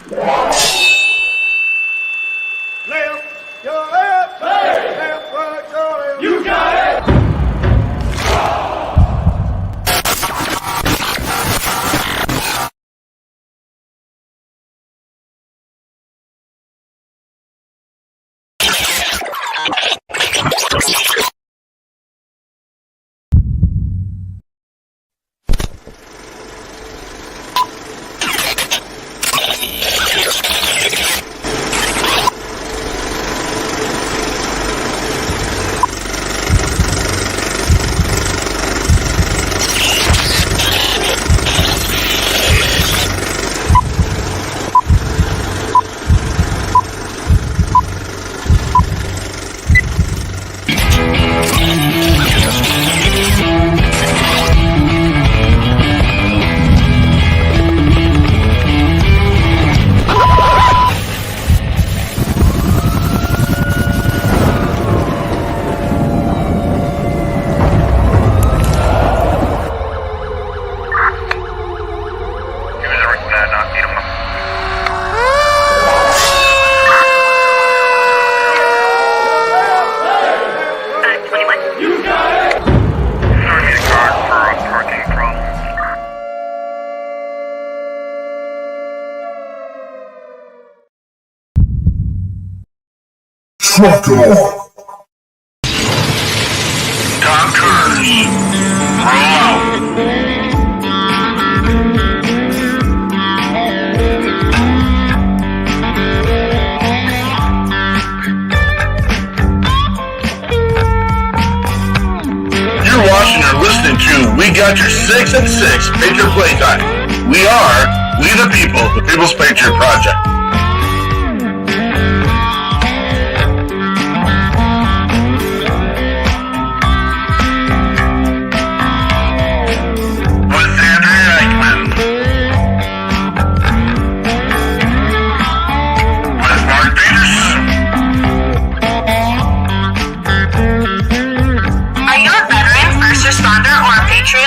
your left, left, right, your left. You got it! Trucker. Doctors, roll out. You're watching or listening to We Got Your 6 and 6 Patriot Playtime. We the people, the People's Patriot Project.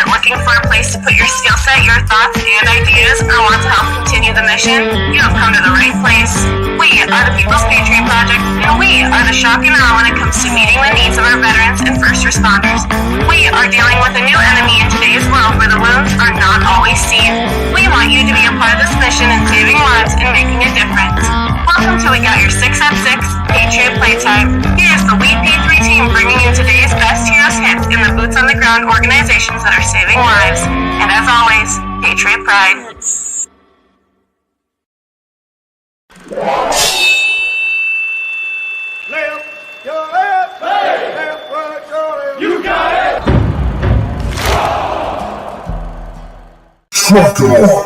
Looking for a place to put your skill set, your thoughts, and ideas, or want to help continue the mission? You have come to the right place. We are the People's Patriot Project, and we are the shock and awe when it comes to meeting the needs of our veterans and first responders. We are dealing with a new enemy in today's world where the wounds are not always seen. We want you to be a part of this mission in saving lives and making a difference. Welcome to We Got Your 6 at 6 Patriot Playtime. Here's the WeP3 Team bringing you today's best heroes hits in the boots on the ground organizations that are saving lives. And as always, Patriot Pride. Left, your left, left, right, your left. You got it! Trucker.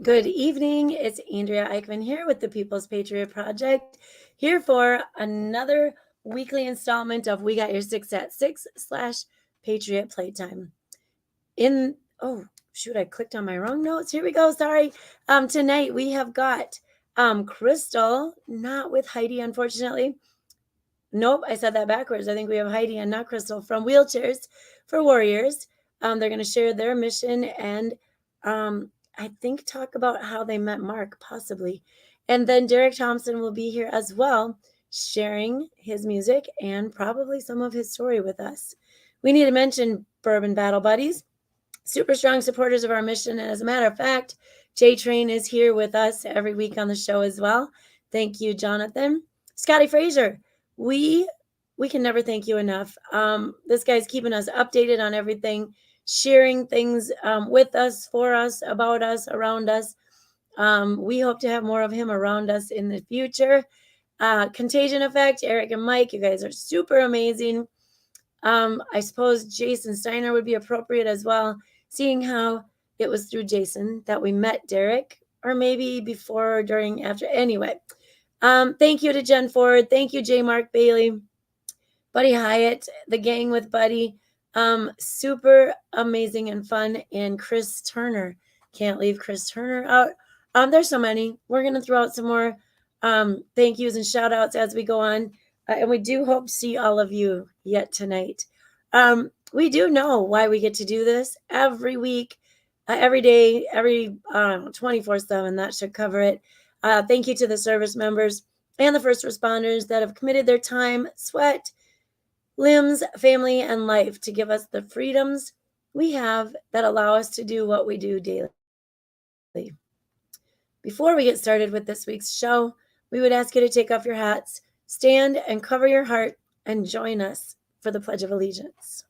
Good evening. It's Andrea Eichmann here with the People's Patriot Project, here for another weekly installment of We Got Your 6 at 6 / Patriot Playtime. Oh shoot, I clicked on my wrong notes. Here we go. Sorry. Tonight we have got Crystal, not with Heidi, unfortunately. Nope, I said that backwards. I think we have Heidi and not Crystal from Wheelchairs for Warriors. They're going to share their mission and I think talk about how they met Mark, possibly. And then Derek Thompson will be here as well, sharing his music and probably some of his story with us. We need to mention Bourbon Battle Buddies, super strong supporters of our mission. And as a matter of fact, J-Train is here with us every week on the show as well. Thank you, Jonathan. Scotty Frazier, we can never thank you enough. This guy's keeping us updated on everything, sharing things with us, for us, about us, around us. We hope to have more of him around us in the future. Contagion Effect, Eric and Mike, you guys are super amazing. I suppose Jason Steiner would be appropriate as well, seeing how it was through Jason that we met Derek, or maybe before, during, after. Anyway, thank you to Jen Ford. Thank you, J. Mark Bailey, Buddy Hyatt, the gang with Buddy. Super amazing and fun. And Chris Turner. Can't leave Chris Turner out There's so many. We're going to throw out some more thank yous and shout outs as we go on. And we do hope to see all of you yet tonight. We do know why we get to do this every week, every day, every 24/7. That should cover it. Thank you to the service members and the first responders that have committed their time, sweat, limbs, family, and life to give us the freedoms we have that allow us to do what we do daily. Before we get started with this week's show, we would ask you to take off your hats, stand and cover your heart, and join us for the Pledge of Allegiance.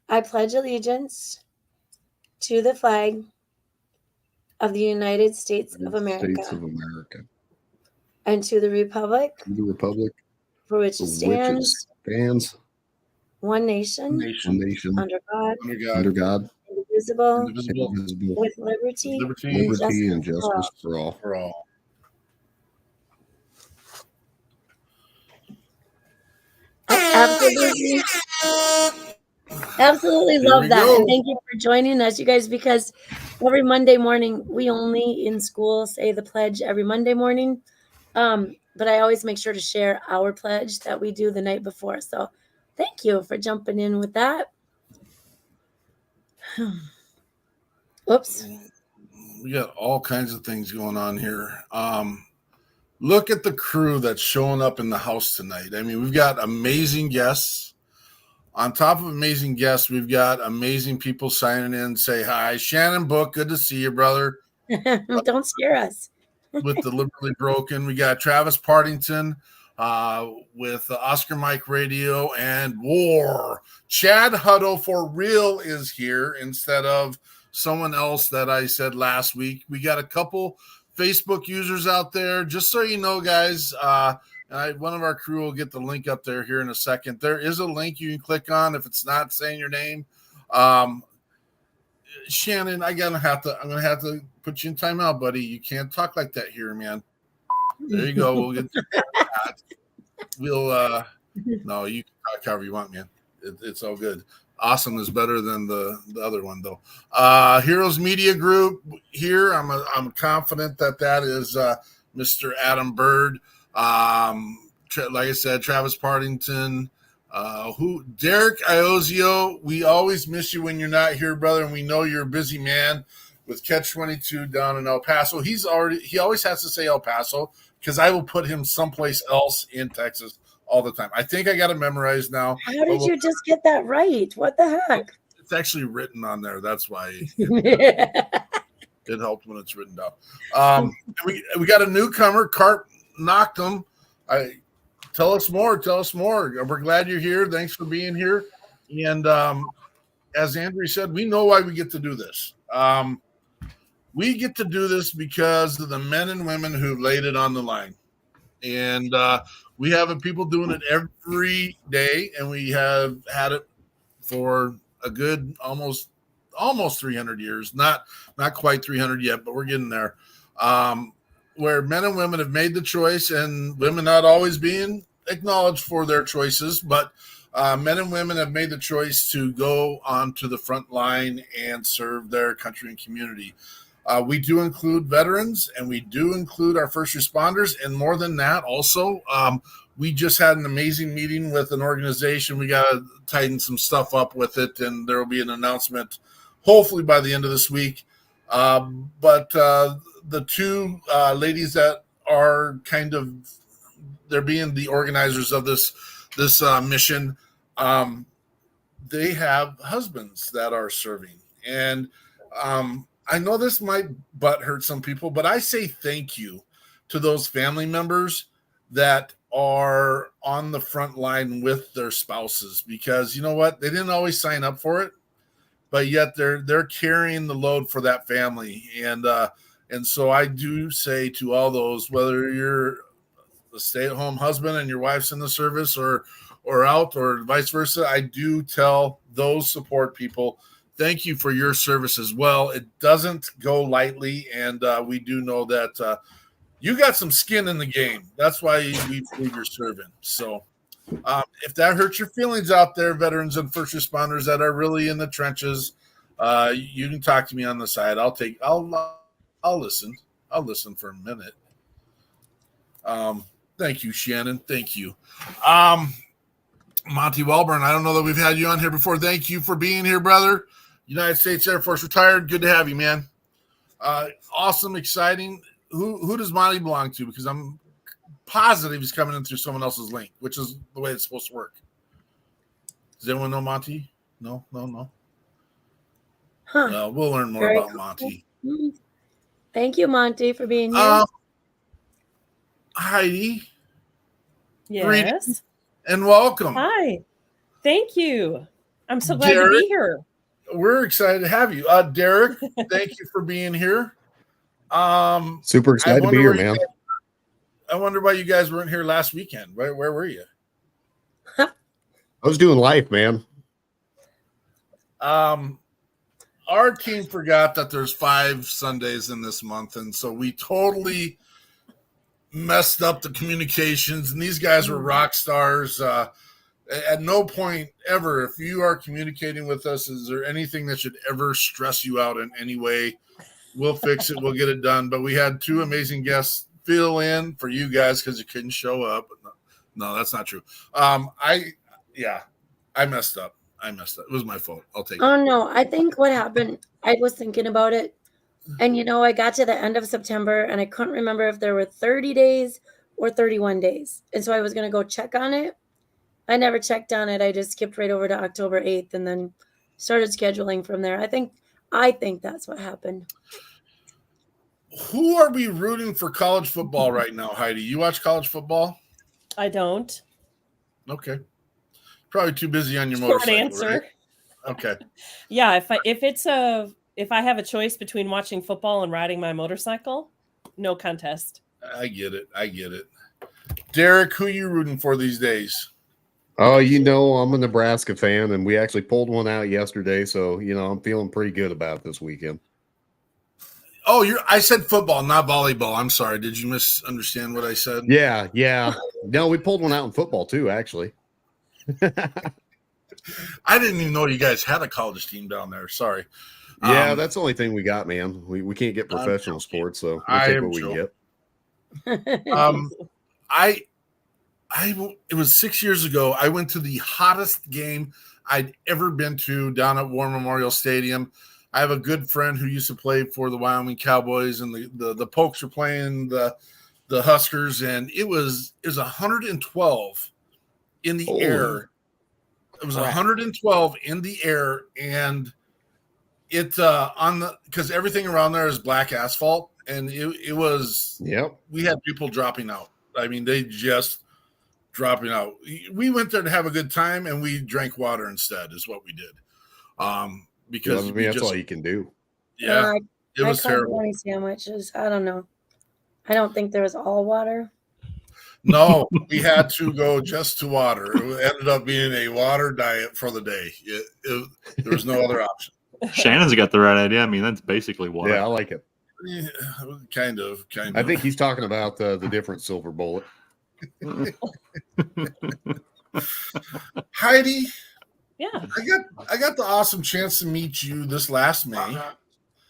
I pledge allegiance to the flag of the United States of America, and to the republic for which it stands, one nation, under God, indivisible, with liberty and justice for all. Absolutely love that. And thank you for joining us, you guys, because every Monday morning, we only in school say the pledge every Monday morning. But I always make sure to share our pledge that we do the night before. So thank you for jumping in with that. Oops. We got all kinds of things going on here. Look at the crew that's showing up in the house tonight. I mean, we've got amazing guests. On top of amazing guests, we've got amazing people signing in, say hi. Shannon Book, good to see you, brother. Don't scare us. With the Liberally Broken. We got Travis Partington with Oscar Mike Radio and War. Chad Hutto for real is here instead of someone else that I said last week. We got a couple Facebook users out there. Just so you know, guys, one of our crew will get the link up there here in a second. There is a link you can click on if it's not saying your name. Shannon, I'm gonna have to put you in timeout, buddy. You can't talk like that here, man. There you go. We'll get that. No, you can talk however you want, man. It's all good. Awesome is better than the other one, though. Heroes Media Group here. I'm confident that is Mr. Adam Bird. Like I said, Travis Partington. Derek Iozio, we always miss you when you're not here, brother, and we know you're a busy man with Catch 22 down in El Paso. He always has to say El Paso because I will put him someplace else in Texas all the time. I think I got it memorized now. How did you just get that right? What the heck? It's actually written on there. That's why it helped when it's written down. We got a newcomer. Cart knocked him. Tell us more. We're glad you're here. Thanks for being here. And as Andrea said, we know why we get to do this. We get to do this because of the men and women who laid it on the line. And we have people doing it every day, and we have had it for a good almost 300 years. Not quite 300 yet, but we're getting there. Where men and women have made the choice, and women not always being acknowledged for their choices, but men and women have made the choice to go onto the front line and serve their country and community. We do include veterans, and we do include our first responders, and more than that, also, we just had an amazing meeting with an organization. We got to tighten some stuff up with it, and there will be an announcement hopefully by the end of this week. But the two ladies that are they're being the organizers of this mission, they have husbands that are serving. And I know this might hurt some people, but I say thank you to those family members that are on the front line with their spouses, because you know what? They didn't always sign up for it, but yet they're carrying the load for that family. And so I do say to all those, whether you're a stay-at-home husband and your wife's in the service or out or vice versa, I do tell those support people, thank you for your service as well. It doesn't go lightly, and we do know that you got some skin in the game. That's why we believe you're serving. So If that hurts your feelings out there, veterans and first responders that are really in the trenches, you can talk to me on the side. I'll listen. I'll listen for a minute. Thank you, Shannon. Thank you. Monty Welburn, I don't know that we've had you on here before. Thank you for being here, brother. United States Air Force retired. Good to have you, man. Awesome, exciting. Who does Monty belong to? Because I'm positive he's coming in through someone else's link, which is the way it's supposed to work. Does anyone know Monty? No. Huh. We'll learn more Very about cool. Monty. Thank you, Monty, for being here. Heidi. Yes. Greetings and welcome. Hi. Thank you. I'm so glad to Derek, be here. We're excited to have you. Derek, thank you for being here. Super excited to be here, man. I wonder why you guys weren't here last weekend. Where were you? I was doing life, man. Our team forgot that there's 5 Sundays in this month, and so we totally messed up the communications, and these guys were rock stars. At no point ever, if you are communicating with us, is there anything that should ever stress you out in any way? We'll fix it. We'll get it done. But we had 2 amazing guests fill in for you guys because you couldn't show up. No, that's not true. I messed up. It was my fault. I'll take it. Oh, no. I think what happened, I was thinking about it. And, I got to the end of September and I couldn't remember if there were 30 days or 31 days. And so I was going to go check on it. I never checked on it. I just skipped right over to October 8th and then started scheduling from there. I think that's what happened. Who are we rooting for college football right now, Heidi? You watch college football? I don't. Okay. Probably too busy on your Short motorcycle. answer. Right? Okay. Yeah, if I have a choice between watching football and riding my motorcycle, no contest. I get it. Derek, who are you rooting for these days? Oh, I'm a Nebraska fan, and we actually pulled one out yesterday, so I'm feeling pretty good about this weekend. Oh, I said football, not volleyball. I'm sorry. Did you misunderstand what I said? Yeah. No, we pulled one out in football too, actually. I didn't even know you guys had a college team down there. Sorry. Yeah, that's the only thing we got, man. We can't get professional sports, so we'll take what we get. It was 6 years ago. I went to the hottest game I'd ever been to down at War Memorial Stadium. I have a good friend who used to play for the Wyoming Cowboys, and the Pokes were playing the Huskers, and it was 112 in the air. It was 112 in the air, and it because everything around there is black asphalt, and it was. Yep. We had people dropping out. I mean, they just dropping out. We went there to have a good time, and we drank water instead. Is what we did. Because that's all you can do. Yeah, it was terrible. Sandwiches. I don't know. I don't think there was all water. No, we had to go just to water. It ended up being a water diet for the day. There was no other option. Shannon's got the right idea. I mean, that's basically water. Yeah, I like it. Yeah, kind of. I think he's talking about the different silver bullet. Heidi. Yeah. I got the awesome chance to meet you this last May.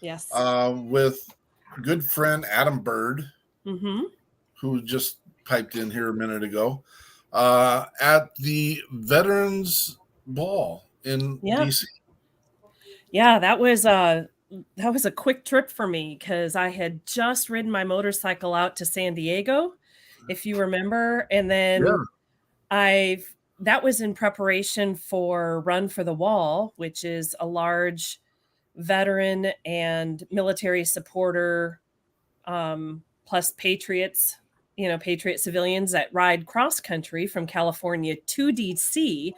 Yes. With good friend Adam Bird, who just piped in here a minute ago, at the Veterans Ball in DC. Yeah, that was a quick trip for me because I had just ridden my motorcycle out to San Diego, if you remember, and then that was in preparation for Run for the Wall, which is a large veteran and military supporter, plus patriots, patriot civilians that ride cross country from California to DC.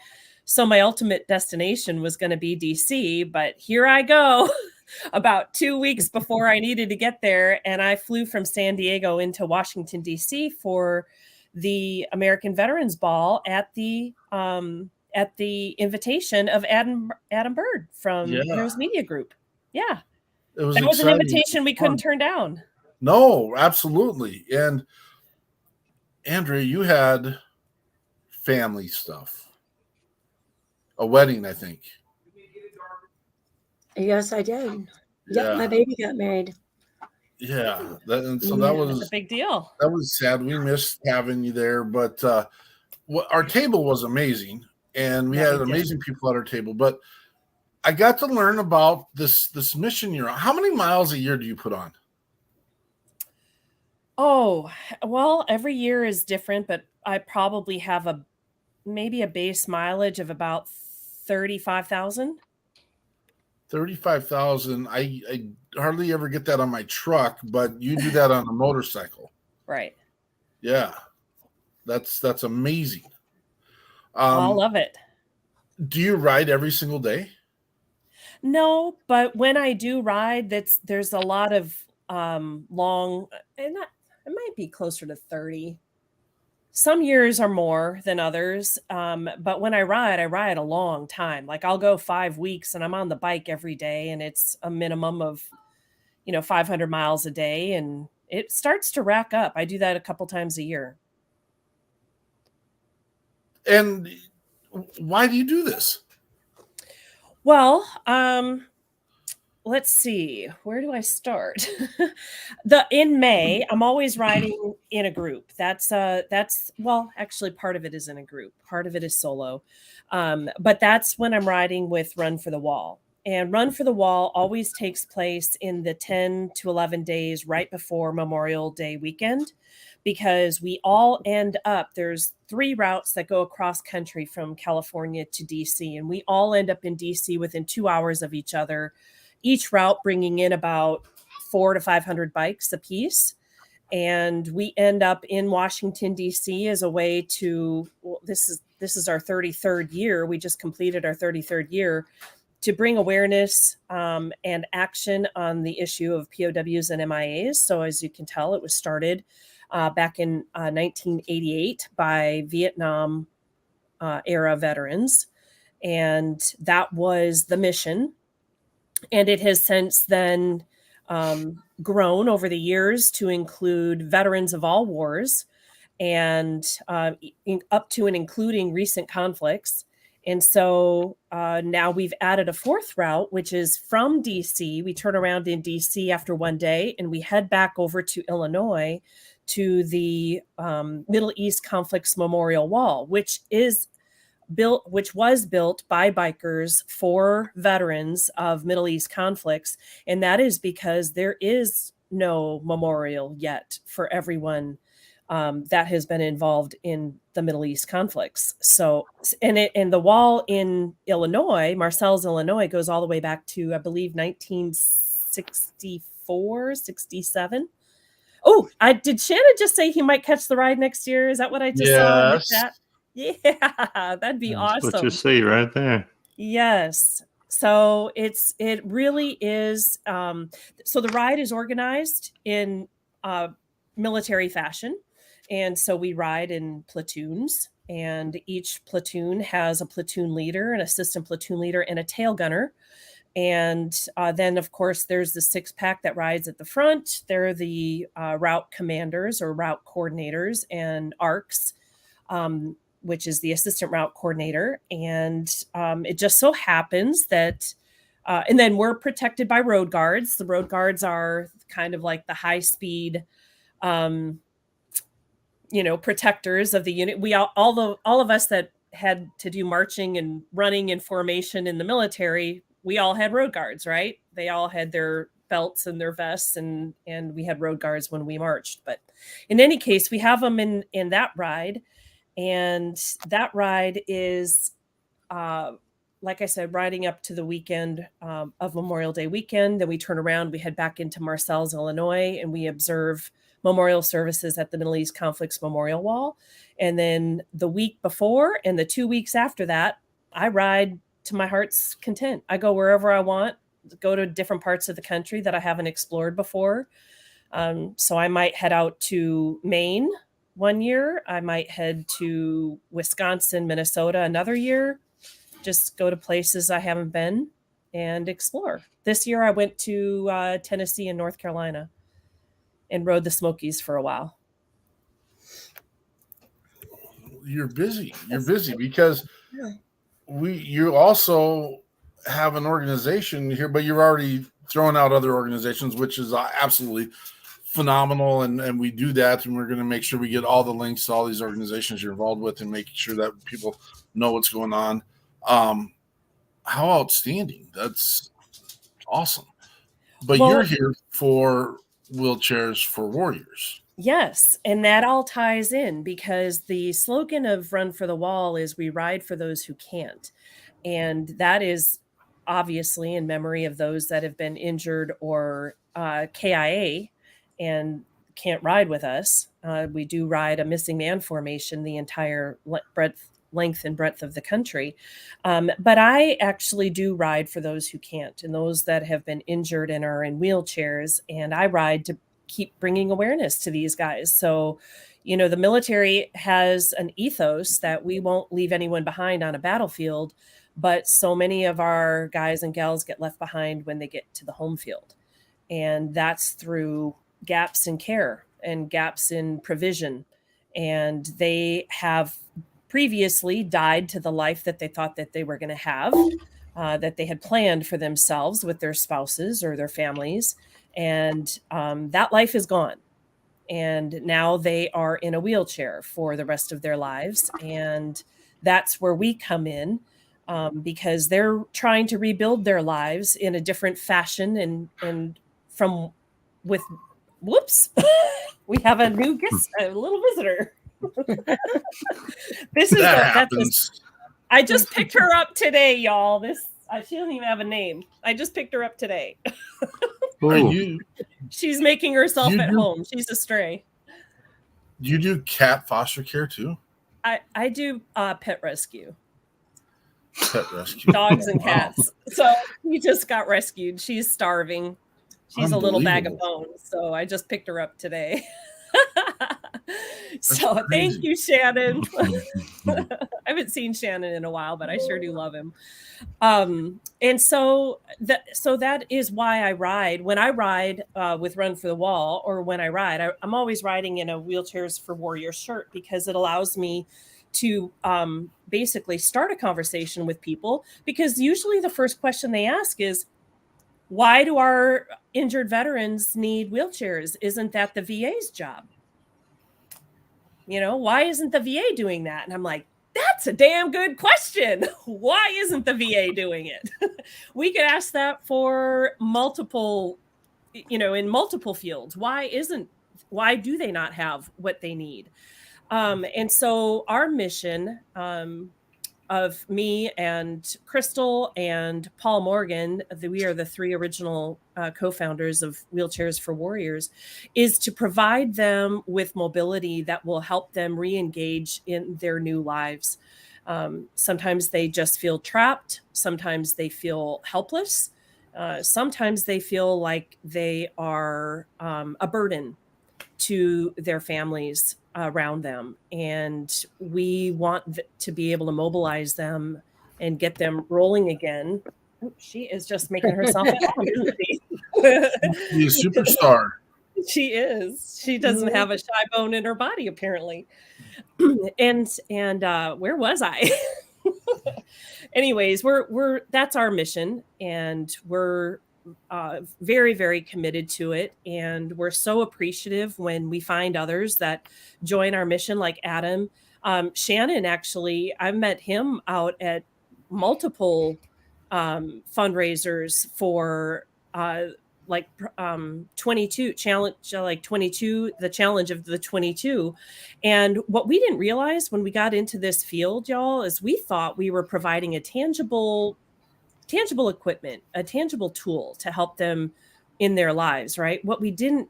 So my ultimate destination was going to be DC, but here I go about 2 weeks before I needed to get there. And I flew from San Diego into Washington, DC for the American Veterans Ball at the invitation of Adam Bird from Heroes Media Group. Yeah. That was an invitation we couldn't turn down. No, absolutely. And Andrea, you had family stuff. A wedding, I think. Yes, I did. Yeah. Yep, my baby got married. Yeah. That That's was a big deal. That was sad. We missed having you there, but our table was amazing, and we Yeah, had we did. amazing people at our table. But I got to learn about this mission you're on. How many miles a year do you put on? Oh, well, every year is different, but I probably have maybe a base mileage of about 35,000. 35,000. I hardly ever get that on my truck, but you do that on a motorcycle. Right. Yeah, that's amazing. I love it. Do you ride every single day? No, but when I do ride, there's a lot of long, and it might be closer to 30. Some years are more than others, but when I ride a long time. Like I'll go 5 weeks, and I'm on the bike every day, and it's a minimum of 500 miles a day, and it starts to rack up. I do that a couple times a year. And why do you do this? Well, let's see. Where do I start? In May, I'm always riding in a group. That's well, actually part of it is in a group. Part of it is solo. But that's when I'm riding with Run for the Wall. And Run for the Wall always takes place in the 10 to 11 days right before Memorial Day weekend, because we all end up, there's 3 routes that go across country from California to DC, and we all end up in DC within 2 hours of each other, each route bringing in about 400 to 500 bikes a piece. And we end up in Washington, DC as a way to, well, this is our 33rd year. We just completed our 33rd year to bring awareness and action on the issue of POWs and MIAs. So as you can tell, it was started back in 1988 by Vietnam era veterans. And that was the mission. And it has since then grown over the years to include veterans of all wars and up to and including recent conflicts. And so now we've added a 4th route, which is from DC. We turn around in DC after one day, and we head back over to Illinois to the Middle East Conflicts Memorial Wall, which was built by bikers for veterans of Middle East conflicts. And that is because there is no memorial yet for everyone that has been involved in the Middle East conflicts. So, and the wall in Illinois, Marseilles, Illinois, goes all the way back to, I believe, 1964, 67. Oh, did Shannon just say he might catch the ride next year? Is that what I just saw in the chat? Yeah, that'd be awesome. What you see right there. Yes. So it really is. So the ride is organized in military fashion. And so we ride in platoons, and each platoon has a platoon leader, an assistant platoon leader, and a tail gunner. And then, of course, there's the 6-pack that rides at the front. They're the route commanders or route coordinators, and ARCs, which is the assistant route coordinator. And it just so happens that, and then we're protected by road guards. The road guards are kind of like the high speed, protectors of the unit. We all of us that had to do marching and running in formation in the military, we all had road guards, right? They all had their belts and their vests, and we had road guards when we marched. But in any case, we have them in that ride. And that ride is, like I said, riding up to the weekend of Memorial Day weekend. Then we turn around, we head back into Marseilles, Illinois, and we observe memorial services at the Middle East Conflicts Memorial Wall. And then the week before and the 2 weeks after that, I ride to my heart's content. I go wherever I want, go to different parts of the country that I haven't explored before. So I might head out to Maine one year. I might head to Wisconsin, Minnesota another year. Just go to places I haven't been and explore. This year I went to Tennessee and North Carolina and rode the Smokies for a while. you're busy. You're busy because you also have an organization here, but you're already throwing out other organizations, which is absolutely phenomenal. And we do that, and we're going to make sure we get all the links to all these organizations you're involved with and making sure that people know what's going on. How outstanding. That's awesome. But you're here for Wheelchairs for Warriors. Yes, and that all ties in because the slogan of Run for the Wall is we ride for those who can't. And that is obviously in memory of those that have been injured or KIA and can't ride with us. We do ride a missing man formation the entire length and breadth of the country. But I actually do ride for those who can't and those that have been injured and are in wheelchairs. And I ride to keep bringing awareness to these guys. So, you know, the military has an ethos that we won't leave anyone behind on a battlefield, but so many of our guys and gals get left behind when they get to the home field. And that's through gaps in care and gaps in provision. And they have previously died to the life that they thought that they were going to have, that they had planned for themselves with their spouses or their families. And that life is gone. And now they are in a wheelchair for the rest of their lives. And that's where we come in because they're trying to rebuild their lives in a different fashion. And from with, whoops, we have a new guest, a little visitor. This is I just picked her up today, y'all. She doesn't even have a name. I just picked her up today. She's making herself at home. She's a stray. You do cat foster care too? I do pet rescue. Pet rescue. Dogs and cats. So we just got rescued. She's starving. She's a little bag of bones. So I just picked her up today. So thank you, Shannon. I haven't seen Shannon in a while, but I sure do love him. And so that is why I ride. When I ride with Run for the Wall, or when I ride, I'm always riding in a Wheelchairs for Warrior shirt because it allows me to basically start a conversation with people. Because usually the first question they ask is, why do our injured veterans need wheelchairs? Isn't that the VA's job? You know, why isn't the VA doing that? And I'm like, that's a damn good question. Why isn't the VA doing it? We could ask that for multiple, in multiple fields. Why do they not have what they need? And so our mission of me and Crystal and Paul Morgan, we are the three original co-founders of Wheelchairs for Warriors, is to provide them with mobility that will help them re-engage in their new lives. Sometimes they just feel trapped. Sometimes they feel helpless. Sometimes they feel like they are a burden to their families around them. And we want to be able to mobilize them and get them rolling again. Oh, she is just making herself at home, isn't she? She's a superstar. She is. She doesn't have a shy bone in her body, apparently. And where was I? Anyways, that's our mission, and we're very, very committed to it. And we're so appreciative when we find others that join our mission, like Adam. Shannon, actually, I've met him out at multiple fundraisers for 22 challenge, the challenge of the 22. And what we didn't realize when we got into this field, y'all, is we thought we were providing a tangible equipment, a tangible tool to help them in their lives, right? What we didn't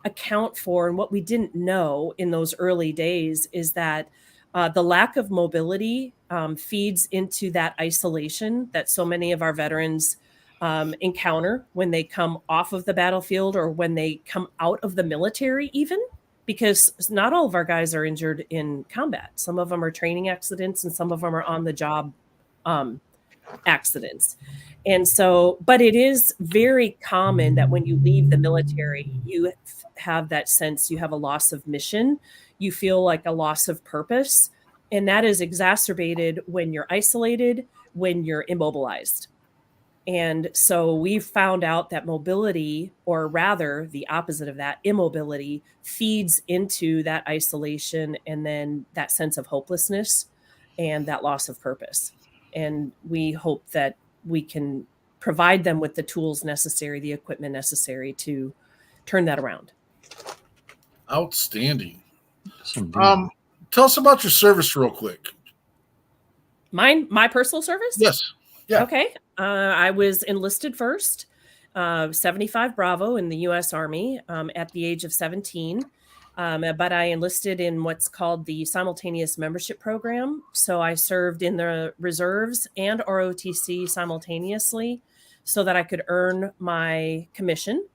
account for and what we didn't know in those early days is that the lack of mobility feeds into that isolation that so many of our veterans encounter when they come off of the battlefield or when they come out of the military, even, because not all of our guys are injured in combat. Some of them are training accidents and some of them are on the job accidents. And so, but it is very common that when you leave the military, you have that sense, you have a loss of mission, you feel like a loss of purpose. And that is exacerbated when you're isolated, when you're immobilized. And so we found out that mobility, or rather the opposite of that, immobility, feeds into that isolation and then that sense of hopelessness and that loss of purpose. And we hope that we can provide them with the tools necessary, the equipment necessary to turn that around. Outstanding. Tell us about your service real quick. My personal service? Yes. Yeah. Okay. I was enlisted first, 75 Bravo in the U.S. Army at the age of 17. But I enlisted in what's called the simultaneous membership program. So I served in the reserves and ROTC simultaneously so that I could earn my commission.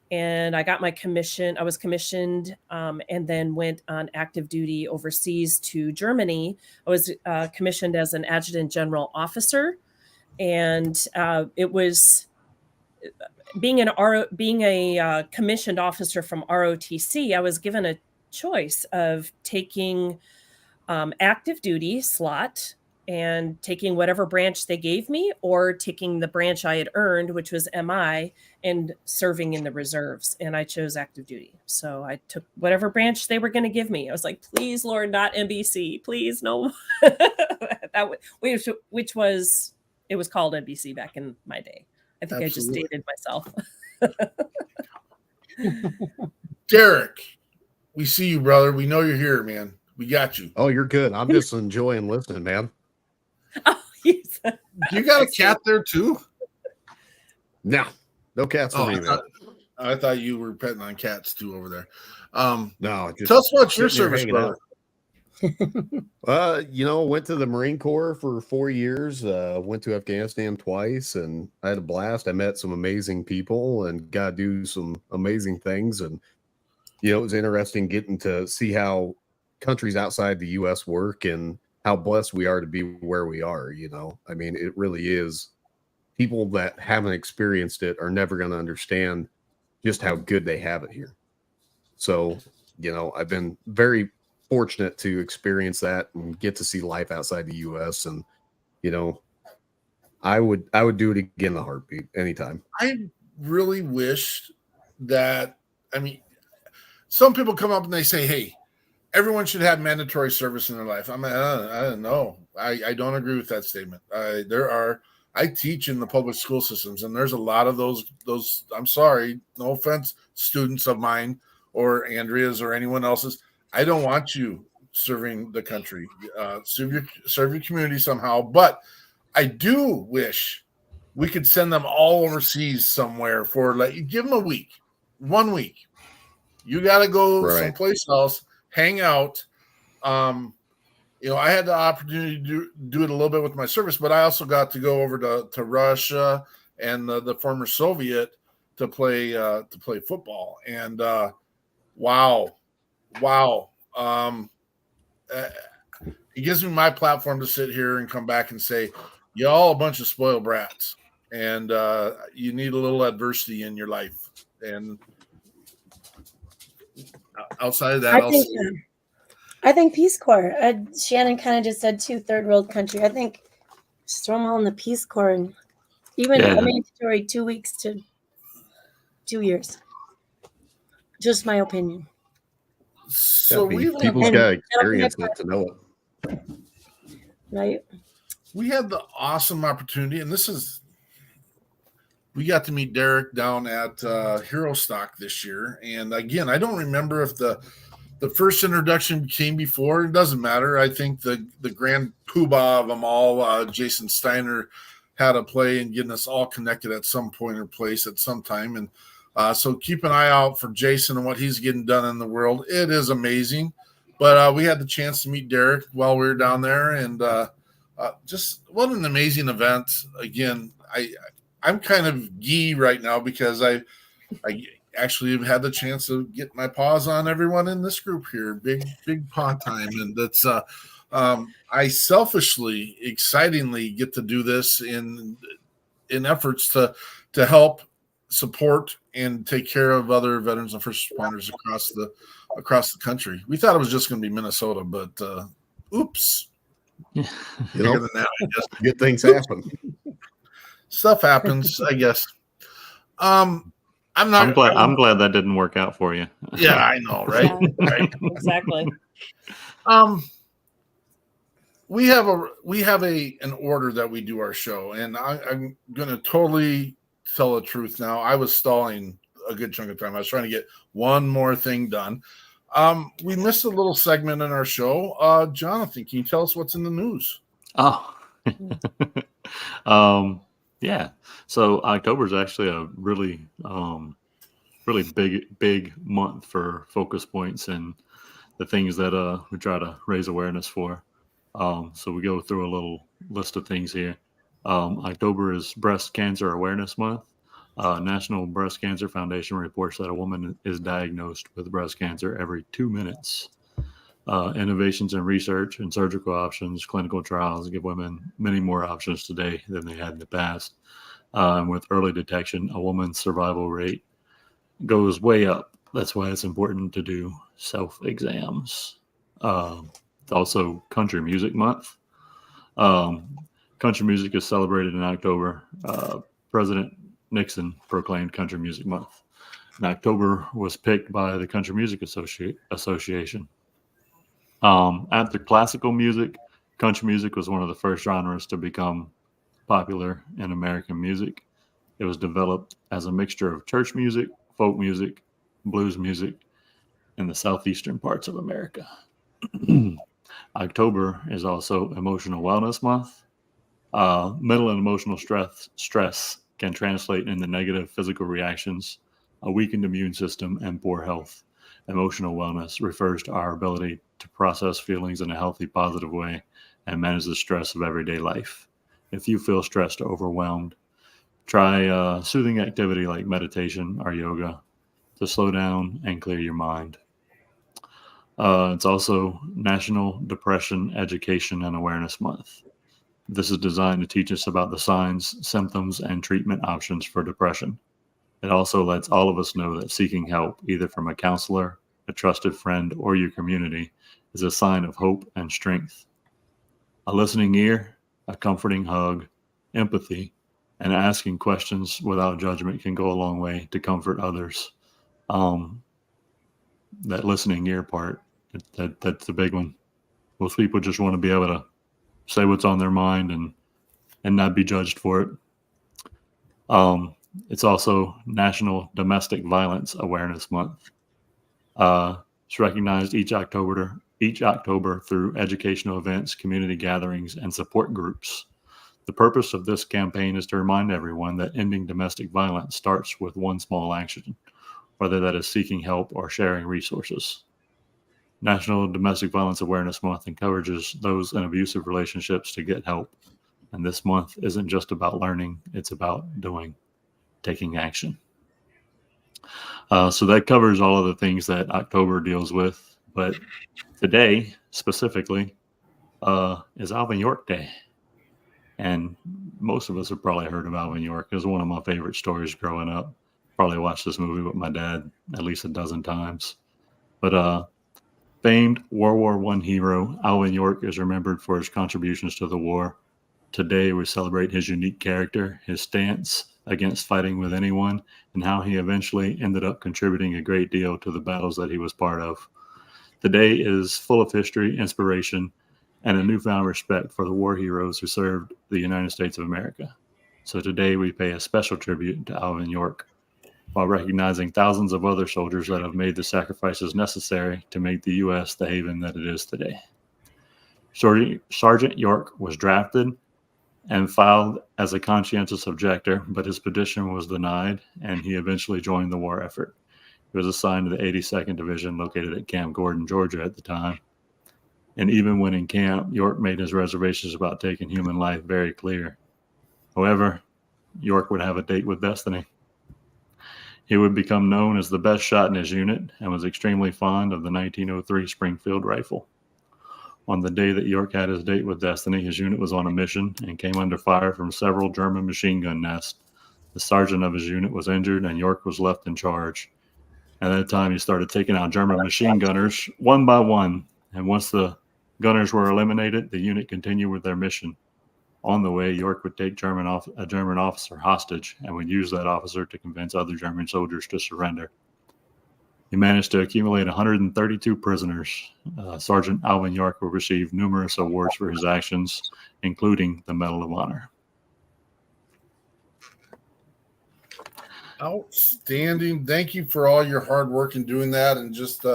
And I got my commission. I was commissioned and then went on active duty overseas to Germany. I was commissioned as an adjutant general officer. And it was being a commissioned officer from ROTC, I was given a choice of taking active duty slot and taking whatever branch they gave me, or taking the branch I had earned, which was MI, and serving in the reserves. And I chose active duty. So I took whatever branch they were going to give me. I was like, please, Lord, not NBC. Please, no. Which was, it was called NBC back in my day. I think Absolutely. I just dated myself. Derek, we see you, brother. We know you're here, man. We got you. Oh, you're good. I'm just enjoying listening, man. Oh, You got a cat there too? No cats for me, man. I thought you were petting on cats too over there. No, just tell us about your sitting here service, hanging brother. Went to the Marine Corps for 4 years, went to Afghanistan twice, and I had a blast. I met some amazing people and got to do some amazing things. And, it was interesting getting to see how countries outside the U.S. work and how blessed we are to be where we are. I mean, it really is. People that haven't experienced it are never going to understand just how good they have it here. So, I've been very fortunate to experience that and get to see life outside the U.S. And, I would do it again in a heartbeat anytime. I really wish that, some people come up and they say, hey, everyone should have mandatory service in their life. I don't know. I don't agree with that statement. I teach in the public school systems, and there's a lot of those, I'm sorry, no offense, students of mine or Andrea's or anyone else's. I don't want you serving the country. Serve your community somehow. But I do wish we could send them all overseas somewhere for, give them a week, 1 week. You got to go someplace else, hang out. I had the opportunity to do it a little bit with my service, but I also got to go over to Russia and the former Soviet to play football. And wow. It gives me my platform to sit here and come back and say, y'all a bunch of spoiled brats, and you need a little adversity in your life. And outside of that, I think Peace Corps. Shannon kind of just said third world country. I think just throw them all in the Peace Corps, and even a mandatory 2 weeks to 2 years. Just my opinion. So people's got to experience it to know it. Right. We had the awesome opportunity, and we got to meet Derek down at Hero Stock this year. And again, I don't remember if the first introduction came before. It doesn't matter. I think the grand poobah of them all, Jason Steiner, had a play in getting us all connected at some point or place at some time. And so keep an eye out for Jason and what he's getting done in the world. It is amazing. But we had the chance to meet Derek while we were down there, and just what an amazing event. Again, I'm kind of gee right now because I actually have had the chance to get my paws on everyone in this group here. Big paw time. And that's I selfishly, excitingly get to do this in efforts to help support and take care of other veterans and first responders across the country. We thought it was just going to be Minnesota, but Oops. You Bigger know, than that, I guess. good things happen. Stuff happens, I guess. I'm not. I'm glad that didn't work out for you. Yeah, I know, right? Right. Exactly. We have an order that we do our show, and I'm gonna totally tell the truth now. I was stalling a good chunk of time. I was trying to get one more thing done. We missed a little segment in our show. Jonathan, can you tell us what's in the news? Oh, yeah. So October is actually a really big month for focus points and the things that we try to raise awareness for. So we go through a little list of things here. October is Breast Cancer Awareness Month. National Breast Cancer Foundation reports that a woman is diagnosed with breast cancer every 2 minutes. Innovations in research and surgical options, clinical trials give women many more options today than they had in the past. And with early detection, a woman's survival rate goes way up. That's why it's important to do self-exams. It's also Country Music Month. Country music is celebrated in October. President Nixon proclaimed Country Music Month. And October was picked by the Country Music Association. After classical music, country music was one of the first genres to become popular in American music. It was developed as a mixture of church music, folk music, blues music in the southeastern parts of America. October is also Emotional Wellness Month. Mental and emotional stress can translate into negative physical reactions, a weakened immune system, and poor health. Emotional wellness refers to our ability to process feelings in a healthy, positive way and manage the stress of everyday life. If you feel stressed or overwhelmed, try soothing activity like meditation or yoga to slow down and clear your mind. It's also National Depression Education and Awareness Month. This is designed to teach us about the signs, symptoms, and treatment options for depression. It also lets all of us know that seeking help, either from a counselor, a trusted friend, or your community, is a sign of hope and strength. A listening ear, a comforting hug, empathy, and asking questions without judgment can go a long way to comfort others. That listening ear part, that's the big one. Most people just want to be able to say what's on their mind and not be judged for it. It's also National Domestic Violence Awareness Month. It's recognized each October through educational events, community gatherings, and support groups. The purpose of this campaign is to remind everyone that ending domestic violence starts with one small action, whether that is seeking help or sharing resources. National Domestic Violence Awareness Month encourages those in abusive relationships to get help. And this month isn't just about learning, it's about taking action. So that covers all of the things that October deals with. But today, specifically, is Alvin York Day. And most of us have probably heard of Alvin York. It was one of my favorite stories growing up. Probably watched this movie with my dad at least a dozen times. But famed World War I hero Alvin York is remembered for his contributions to the war. Today, we celebrate his unique character, his stance against fighting with anyone, and how he eventually ended up contributing a great deal to the battles that he was part of. The day is full of history, inspiration, and a newfound respect for the war heroes who served the United States of America. So today, we pay a special tribute to Alvin York, while recognizing thousands of other soldiers that have made the sacrifices necessary to make the U.S. the haven that it is today. Sergeant York was drafted and filed as a conscientious objector, but his petition was denied, and he eventually joined the war effort. He was assigned to the 82nd Division located at Camp Gordon, Georgia at the time. And even when in camp, York made his reservations about taking human life very clear. However, York would have a date with destiny. He would become known as the best shot in his unit and was extremely fond of the 1903 Springfield rifle. On the day that York had his date with destiny, his unit was on a mission and came under fire from several German machine gun nests. The sergeant of his unit was injured and York was left in charge. At that time, he started taking out German machine gunners one by one. And once the Gunners were eliminated. The unit continued with their mission. On the way, York would take a German officer hostage and would use that officer to convince other German soldiers to surrender. He managed to accumulate 132 prisoners. Sergeant Alvin York will receive numerous awards for his actions, including the Medal of Honor. Outstanding. Thank you for all your hard work in doing that and just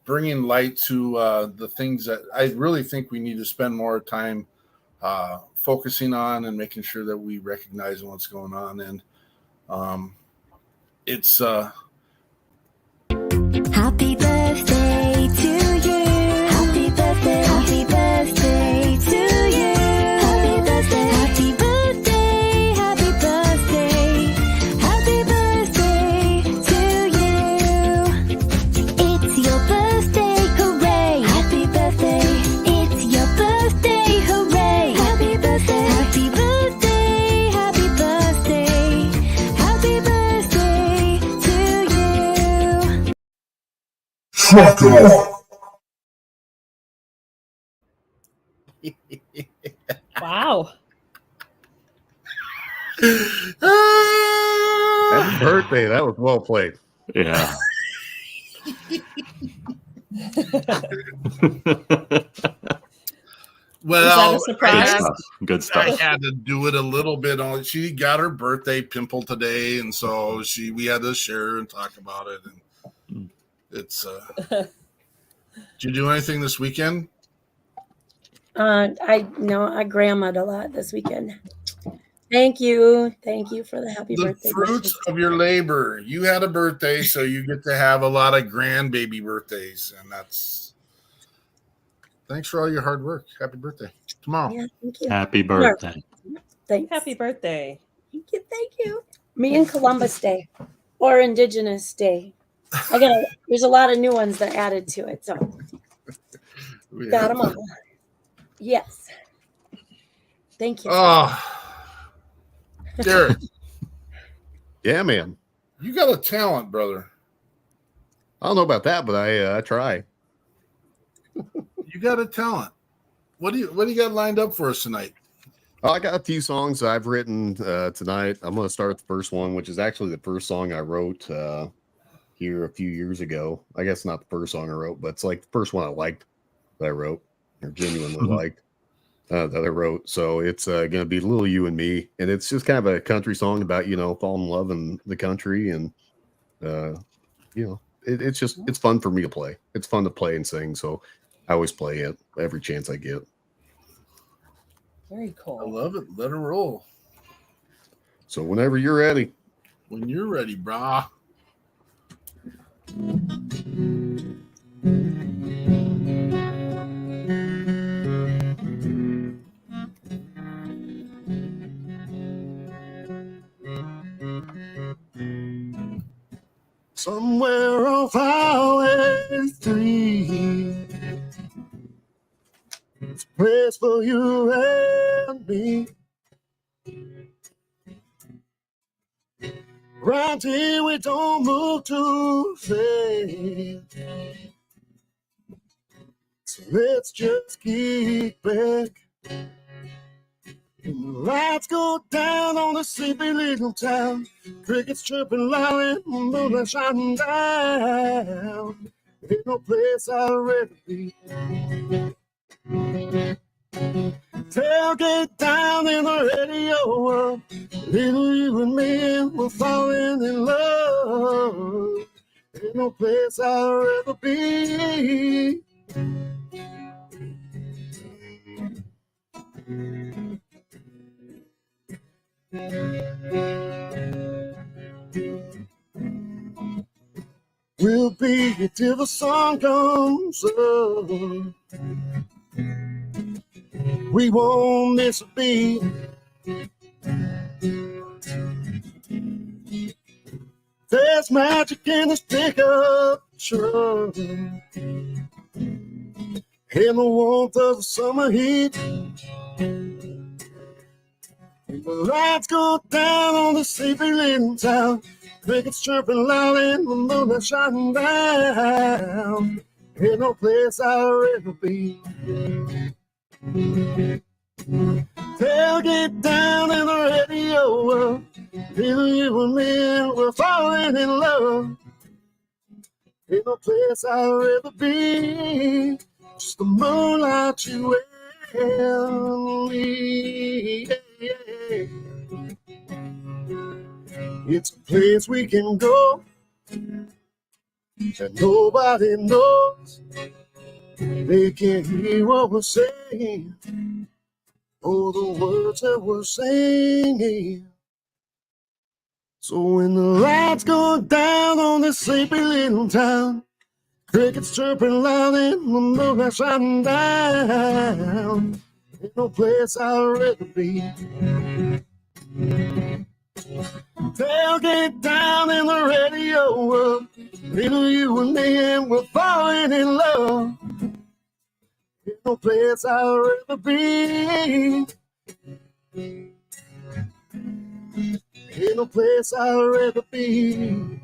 bringing light to the things that I really think we need to spend more time focusing on and making sure that we recognize what's going on. And it's happy birthday to you. Happy birthday to you. Happy birthday, happy birthday, happy birthday, happy birthday to you. It's your birthday, hooray! Happy birthday, it's your birthday, hooray! Happy birthday, happy birthday, happy birthday, happy birthday to you. Fuck off. Wow. Happy birthday. That was well played. Yeah. well, Was that a surprise? Good I stuff. had to do it a little bit on. She got her birthday pimple today, and so we had to share and talk about it. And it's. Did you do anything this weekend? I grandma'd a lot this weekend. Thank you for the happy The birthday. fruits of your labor. You had a birthday, so you get to have a lot of grandbaby birthdays, and that's. Thanks for all your hard work. Happy birthday tomorrow. Yeah, thank you. Happy birthday. Thanks. Happy birthday. Thank you. Me and Columbus Day or Indigenous Day. There's a lot of new ones that added to it, so got them all. Yes. Thank you. Oh, Derek, Yeah, man. you got a talent, brother. I don't know about that, but I try. You got a talent. What do you got lined up for us tonight? I got a few songs I've written tonight. I'm going to start with the first one, which is actually the first song I wrote here a few years ago. I guess not the first song I wrote, but it's like the first one I liked that I wrote, or genuinely liked that I wrote. So it's going to be Little You and Me, and it's just kind of a country song about falling in love in the country, and it's fun for me to play. It's fun to play and sing, so I always play it every chance I get. Very I cool. love it. Let her roll. So whenever you're ready. When you're ready, brah. Somewhere off Highway 3, it's a place for you and me. Right here we don't move too fast, so let's just kick back. And the lights go down on the sleepy little town. Crickets chirping loud and the moonlight shining down. Ain't no place I'd rather be. Tailgate down in the radio up. Little you and me, we're falling in love. Ain't no place I'd rather be. We'll be here till the sun comes up. We won't miss a beat. There's magic in this pickup truck, in the warmth of the summer heat. And the lights go down on the sleepy little town. Crickets chirping loud and the moonlight shining down. Ain't no place I'd rather be. Tailgate down in the radio world. Feel you and me, we're falling in love. Ain't no place I'd rather be. Just the moonlight you and me. It's a place we can go that nobody knows. They can't hear what we're saying, or the words that we're singing. So when the lights go down on this sleepy little town, crickets chirping loud in the moonlight shining down, ain't no place I'd rather be. Tailgate down in the radio world, little you and me, and we're falling in love. Ain't no place I'd rather be. Ain't no place I'd rather be.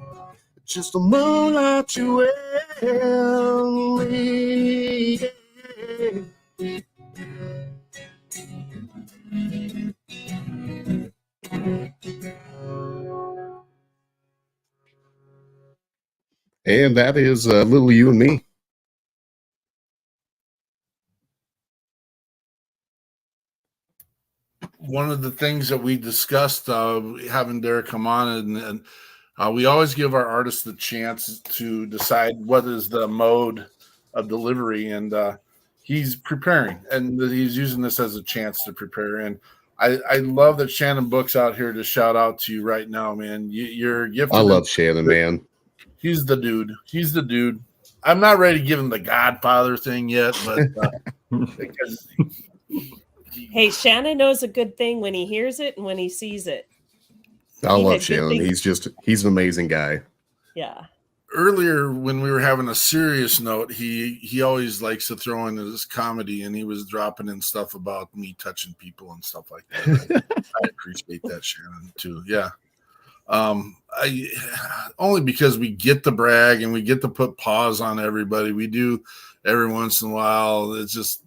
Just the moonlight you and me. And that is Little You and Me. One of the things that we discussed having Derek come on, and we always give our artists the chance to decide what is the mode of delivery, and he's preparing, and he's using this as a chance to prepare. And I love that Shannon Book's out here to shout out to you right now, man. You're gifted. I love Shannon, man. He's the dude. He's the dude. I'm not ready to give him the Godfather thing yet, but because Hey, Shannon knows a good thing when he hears it and when he sees it. I love Shannon. He's an amazing guy. Yeah. Earlier when we were having a serious note, he always likes to throw in his comedy, and he was dropping in stuff about me touching people and stuff like that. I appreciate that, Shannon, too. Yeah. I only because we get to brag and we get to put paws on everybody. We do every once in a while. It's just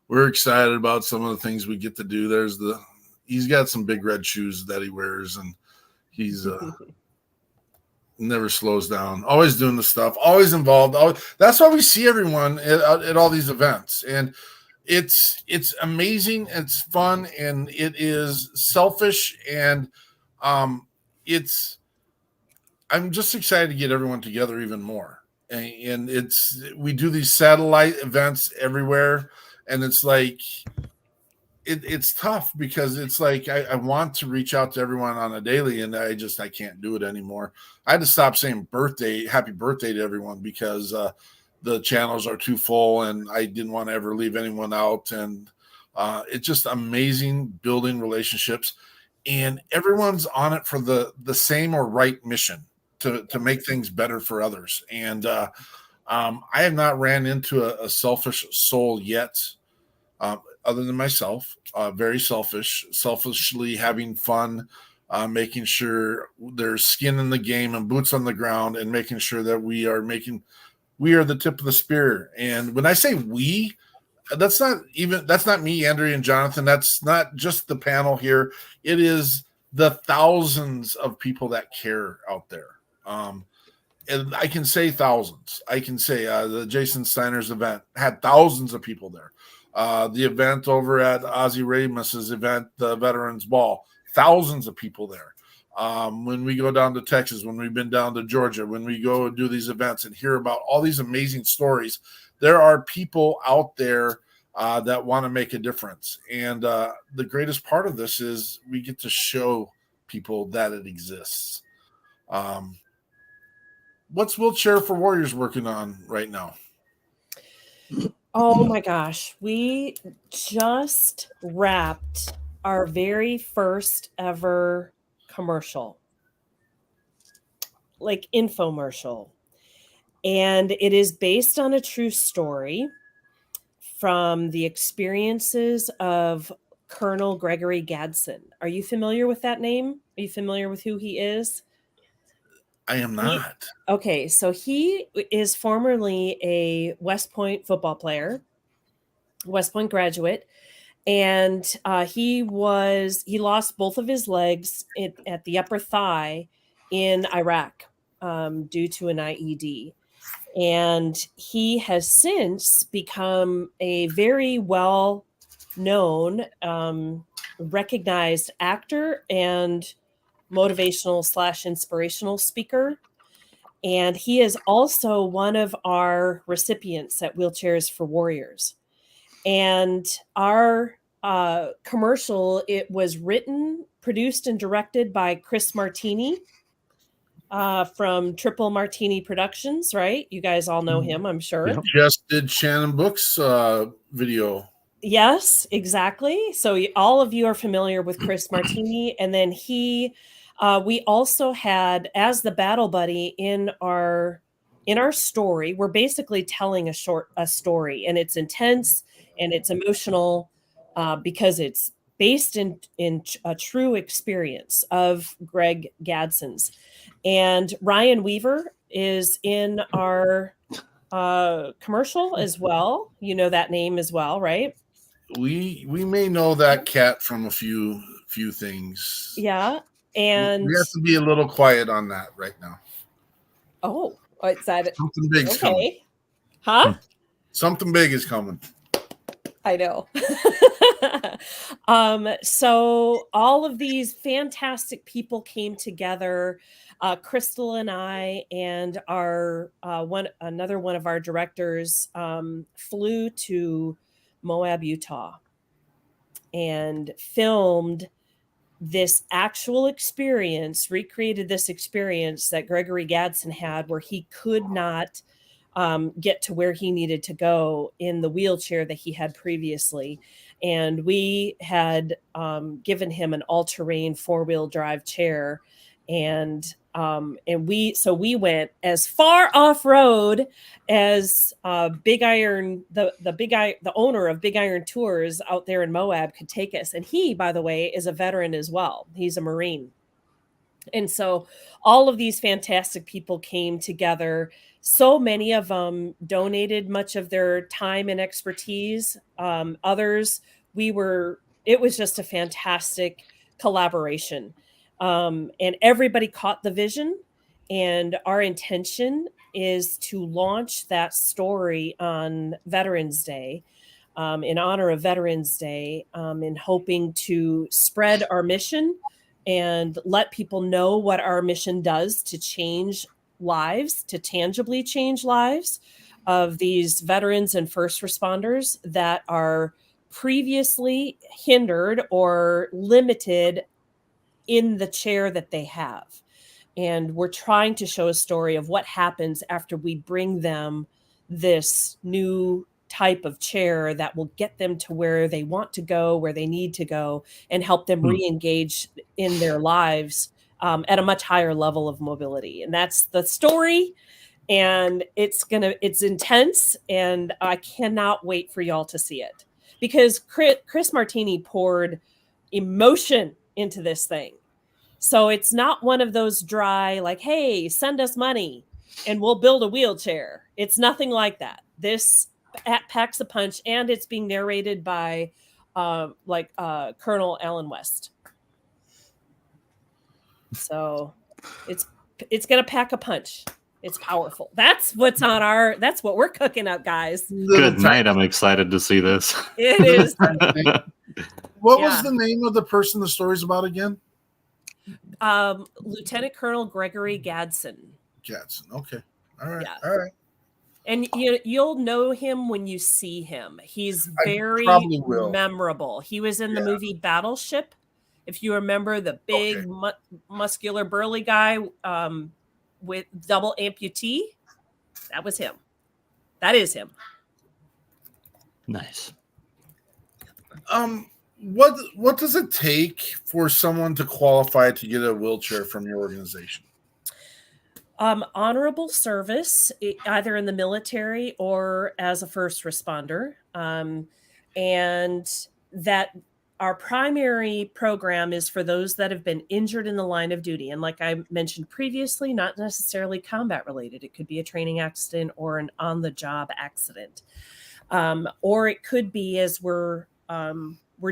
we're excited about some of the things we get to do. He's got some big red shoes that he wears, and he's never slows down, always doing the stuff, always involved. That's why we see everyone at all these events, and it's amazing, it's fun, and it is selfish, and I'm just excited to get everyone together even more. And we do these satellite events everywhere, and it's like it's tough because it's like I want to reach out to everyone on a daily, and I can't do it anymore. I had to stop saying happy birthday to everyone because the channels are too full, and I didn't want to ever leave anyone out. And it's just amazing building relationships, and everyone's on it for the same or right mission to make things better for others. And I have not ran into a selfish soul yet. Other than myself, very selfishly having fun, making sure there's skin in the game and boots on the ground, and making sure that we are the tip of the spear. And when I say we, that's not me, Andrea, and Jonathan. That's not just the panel here. It is the thousands of people that care out there. And I can say thousands. I can say the Jason Steiner's event had thousands of people there. The event over at Ozzy Ramus's event, the Veterans Ball, thousands of people there. When we go down to Texas, when we've been down to Georgia, when we go do these events and hear about all these amazing stories, there are people out there that want to make a difference. And the greatest part of this is we get to show people that it exists. What's Wheelchair for Warriors working on right now? Oh my gosh. We just wrapped our very first ever commercial, like infomercial. And it is based on a true story from the experiences of Colonel Gregory Gadsden. Are you familiar with that name? Are you familiar with who he is? I am not. Okay, so he is formerly a West Point football player, West Point graduate, and he lost both of his legs at the upper thigh in Iraq due to an IED. And he has since become a very well known, recognized actor and motivational / inspirational speaker. And he is also one of our recipients at Wheelchairs for Warriors. And our commercial, it was written, produced, and directed by Chris Martini from Triple Martini Productions, right? You guys all know him, I'm sure. Yep. Just did Shannon Book's video. Yes, exactly. So all of you are familiar with Chris Martini. And then we also had, as the battle buddy in our story, we're basically telling a story, and it's intense and it's emotional because it's based in a true experience of Greg Gadsden's. And Ryan Weaver is in our commercial as well. You know that name as well, right? We may know that cat from a few things. Yeah. And we have to be a little quiet on that right now. Oh, is that something big's coming? Huh? Something big is coming. I know. So all of these fantastic people came together. Crystal and I and our another one of our directors flew to Moab, Utah, and filmed this actual experience, recreated this experience that Gregory Gadsden had, where he could not get to where he needed to go in the wheelchair that he had previously. And we had given him an all-terrain 4-wheel drive chair. And we went as far off-road as Big Iron, the owner of Big Iron Tours out there in Moab could take us. And he, by the way, is a veteran as well. He's a Marine. And so all of these fantastic people came together. So many of them donated much of their time and expertise. Others, it was just a fantastic collaboration. And everybody caught the vision. And our intention is to launch that story on Veterans Day, in honor of Veterans Day, and hoping to spread our mission and let people know what our mission does to change lives, to tangibly change lives of these veterans and first responders that are previously hindered or limited in the chair that they have. And we're trying to show a story of what happens after we bring them this new type of chair that will get them to where they want to go, where they need to go, and help them re-engage in their lives at a much higher level of mobility. And that's the story. And it's intense, and I cannot wait for y'all to see it, because Chris Martini poured emotion into this thing. So it's not one of those dry, like, hey, send us money and we'll build a wheelchair. It's nothing like that. This packs a punch, and it's being narrated by Colonel Alan West. So it's going to pack a punch. It's powerful. That's what we're cooking up, guys. Good night. I'm excited to see this. It is. What was the name of the person the story's about again? Lieutenant Colonel Gregory Gadsden. Okay. All right. Yeah. All right. And you'll know him when you see him. He's very memorable. He was in the movie Battleship. If you remember, the big, muscular, burly guy with double amputee, that was him. That is him. Nice. What does it take for someone to qualify to get a wheelchair from your organization? Honorable service, either in the military or as a first responder, and that our primary program is for those that have been injured in the line of duty. And like I mentioned previously, not necessarily combat related. It could be a training accident or an on-the-job accident. Or it could be, as we're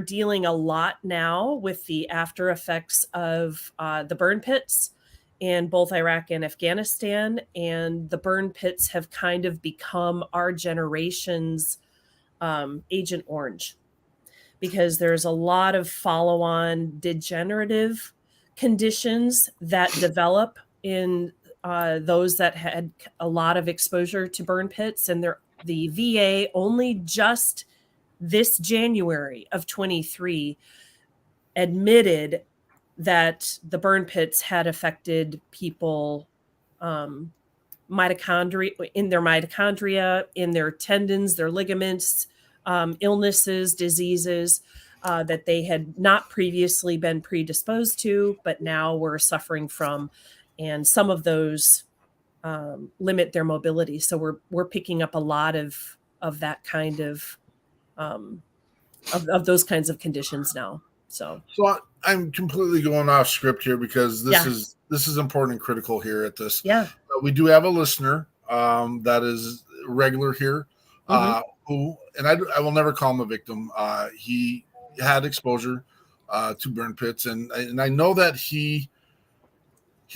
dealing a lot now with the after effects of the burn pits in both Iraq and Afghanistan. And the burn pits have kind of become our generation's Agent Orange, because there's a lot of follow-on degenerative conditions that develop in those that had a lot of exposure to burn pits. And the VA only just this January of 23 admitted that the burn pits had affected people mitochondria, in their tendons, their ligaments, illnesses, diseases that they had not previously been predisposed to, but now were suffering from. And some of those limit their mobility. So we're picking up a lot of that kind of those kinds of conditions now. So I'm completely going off script here because this is important and critical here at this. Yeah. We do have a listener that is regular here who, and I will never call him a victim. He had exposure to burn pits, and I know that he's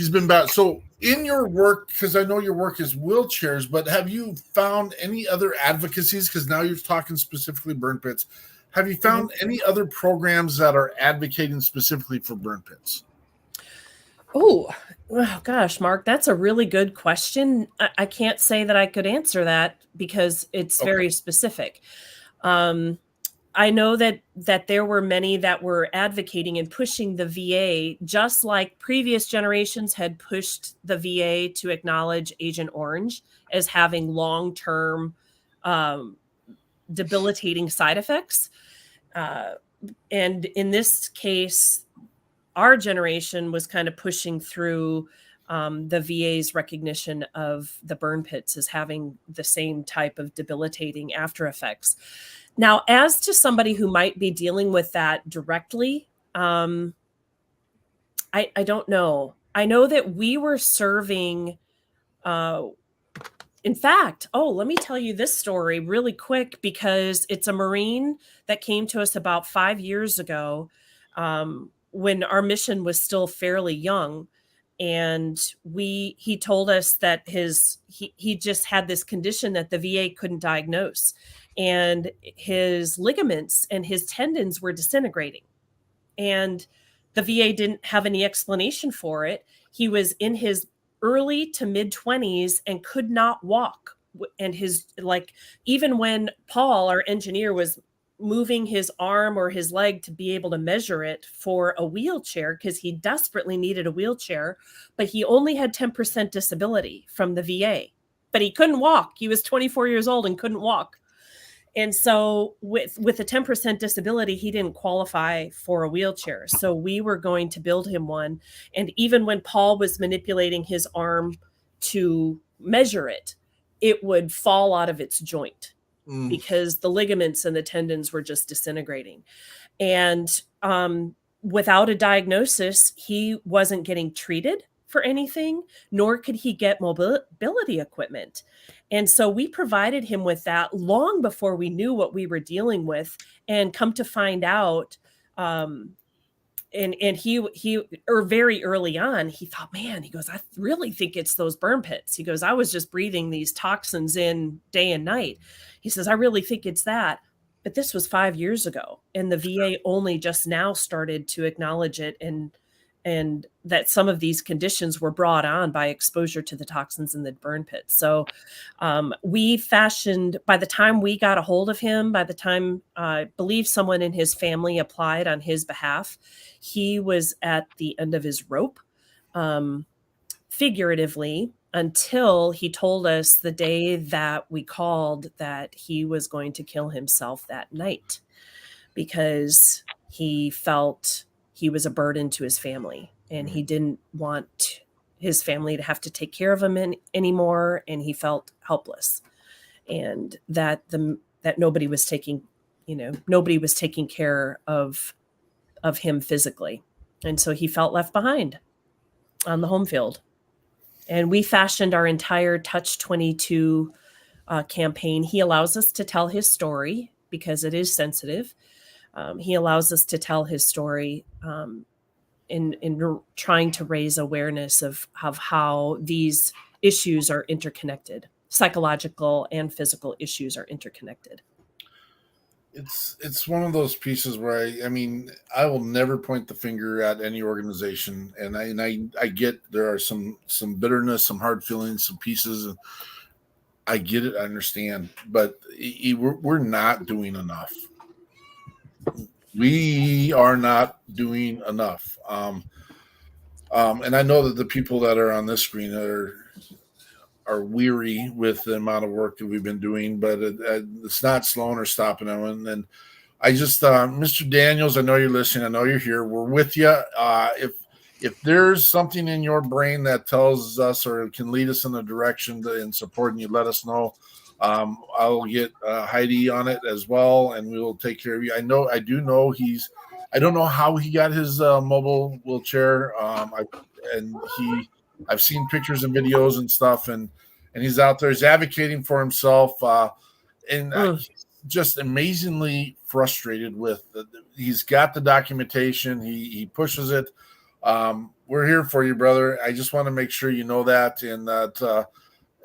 been bad. So in your work, because I know your work is wheelchairs, but have you found any other advocacies? Because now you're talking specifically burn pits. Have you found any other programs that are advocating specifically for burn pits? Oh, gosh, Mark, that's a really good question. I can't say that I could answer that because it's very specific. I know that there were many that were advocating and pushing the VA, just like previous generations had pushed the VA to acknowledge Agent Orange as having long-term debilitating side effects. And in this case, our generation was kind of pushing through the VA's recognition of the burn pits as having the same type of debilitating after effects. Now, as to somebody who might be dealing with that directly, I don't know. I know that we were serving, in fact, let me tell you this story really quick, because it's a Marine that came to us about 5 years ago when our mission was still fairly young. And he told us that he just had this condition that the VA couldn't diagnose, and his ligaments and his tendons were disintegrating, and the VA didn't have any explanation for it. He was in his early to mid 20s and could not walk. And even when Paul, our engineer, was moving his arm or his leg to be able to measure it for a wheelchair, because he desperately needed a wheelchair, but he only had 10% disability from the VA, but he couldn't walk. He was 24 years old and couldn't walk. And so with a 10% disability, he didn't qualify for a wheelchair. So we were going to build him one. And even when Paul was manipulating his arm to measure it, it would fall out of its joint because the ligaments and the tendons were just disintegrating. And without a diagnosis, he wasn't getting treated for anything, nor could he get mobility equipment. And so we provided him with that long before we knew what we were dealing with. And come to find out, and he very early on, he thought, man, he goes, I really think it's those burn pits. He goes, I was just breathing these toxins in day and night. He says, I really think it's that. But this was 5 years ago, and the VA only just now started to acknowledge it, and that some of these conditions were brought on by exposure to the toxins in the burn pits. So we fashioned, by the time we got a hold of him, by the time I believe someone in his family applied on his behalf, he was at the end of his rope, figuratively, until he told us the day that we called that he was going to kill himself that night because he felt he was a burden to his family, and he didn't want his family to have to take care of him anymore. And he felt helpless, and that nobody was taking nobody was taking care of him physically. And so he felt left behind on the home field. And we fashioned our entire Touch 22 campaign. He allows us to tell his story because it is sensitive. He allows us to tell his story in trying to raise awareness of how these issues are interconnected. Psychological and physical issues are interconnected. It's one of those pieces where I will never point the finger at any organization, and I get there are some bitterness, some hard feelings, some pieces, and I get it, I understand, but we're not doing enough. We are not doing enough, and I know that the people that are on this screen are weary with the amount of work that we've been doing, but it's not slowing or stopping them. And I just, Mr. Daniels, I know you're listening. I know you're here. We're with you. If there's something in your brain that tells us or can lead us in a direction in supporting you, let us know. I'll get Heidi on it as well, and we will take care of you. I do know I don't know how he got his mobile wheelchair. I've seen pictures and videos and stuff, and he's out there. He's advocating for himself, he's just amazingly frustrated with. He's got the documentation. He pushes it. We're here for you, brother. I just want to make sure you know that, and that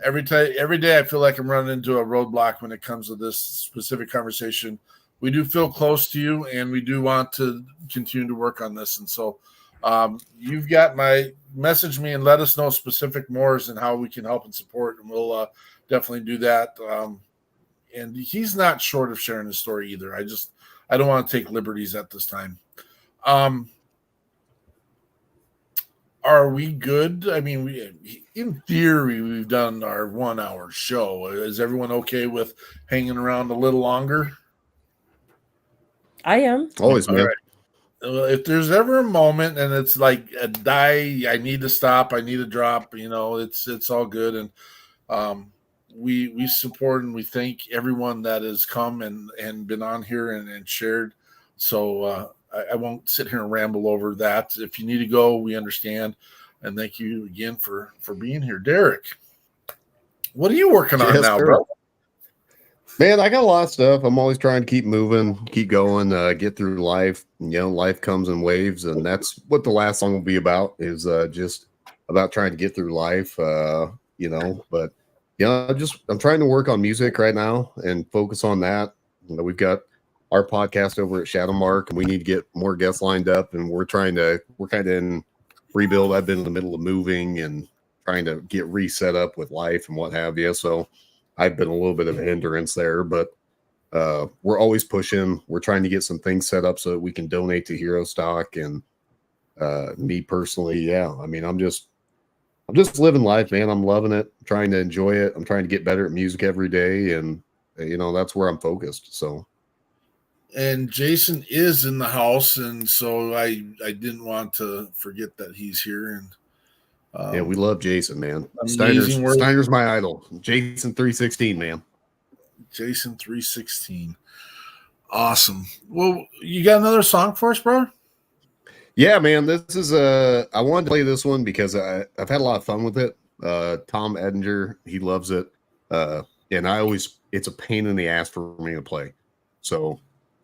every day I feel like I'm running into a roadblock when it comes to this specific conversation. We do feel close to you, and we do want to continue to work on this, and so. You've got message me and let us know specific mores and how we can help and support, and we'll definitely do that. And he's not short of sharing his story either. I don't want to take liberties at this time. Are we good? In theory, we've done our 1 hour show. Is everyone okay with hanging around a little longer? I am. Always, man. If there's ever a moment and it's like a die, I need to stop, I need to drop, it's all good. And we support and we thank everyone that has come and been on here and shared. So I won't sit here and ramble over that. If you need to go, we understand. And thank you again for being here. Derek, what are you working on now, bro? Man, I got a lot of stuff. I'm always trying to keep moving, keep going, get through life. Life comes in waves, and that's what the last song will be about, is just about trying to get through life, But, I'm trying to work on music right now and focus on that. We've got our podcast over at Shadowmark, and we need to get more guests lined up, and we're kind of in rebuild. I've been in the middle of moving and trying to get reset up with life and what have you, so I've been a little bit of a hindrance there, but we're always pushing. We're trying to get some things set up so that we can donate to Hero Stock. And me personally, I'm just living life, man. I'm loving it, trying to enjoy it. I'm trying to get better at music every day, and that's where I'm focused. So, and Jason is in the house, and so I didn't want to forget that he's here. And we love Jason, man. Steiner's my idol. Jason 316, man. Jason 316. Awesome. Well, you got another song for us, bro? Yeah, man. This is I wanted to play this one because I've had a lot of fun with it. Tom Edinger, he loves it. And it's a pain in the ass for me to play. So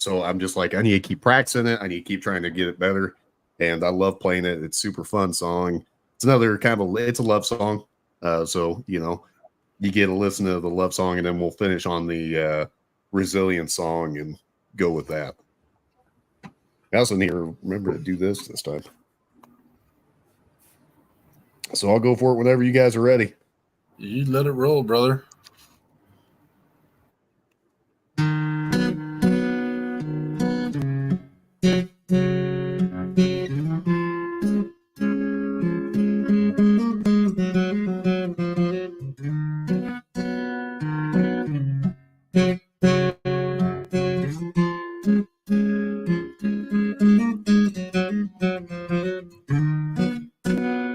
I'm just like, I need to keep practicing it. I need to keep trying to get it better. And I love playing it. It's a super fun song. It's another it's a love song. You get to listen to the love song, and then we'll finish on the resilient song and go with that. I also need to remember to do this time. So I'll go for it whenever you guys are ready. You let it roll, brother.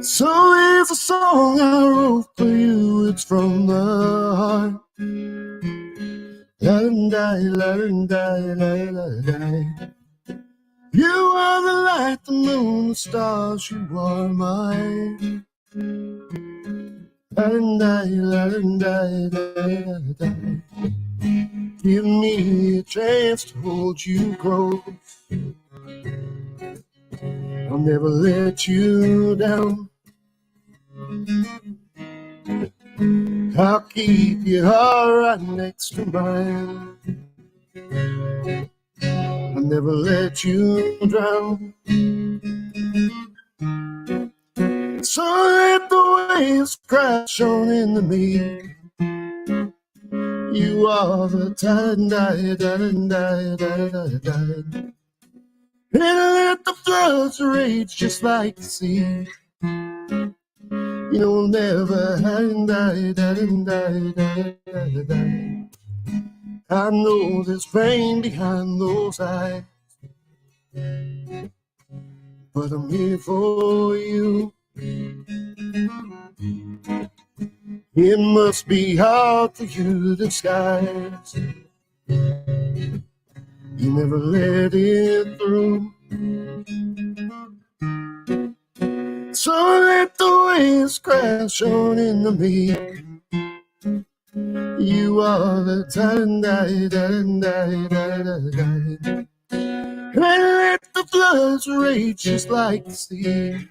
So here's a song I wrote for you. It's from the heart. You are the light, the moon, the stars, you are mine. Give me a chance to hold you close. I'll never let you down. I'll keep your heart right next to mine. I'll never let you drown. So let the waves crash on into me. You are the tide, and let the floods rage just like the sea. You'll never I know there's pain behind those eyes, but I'm here for you. It must be hard for you to disguise. You never let it through. So let the waves crash on into me. You are the tide, and let the floods rage just like the sea.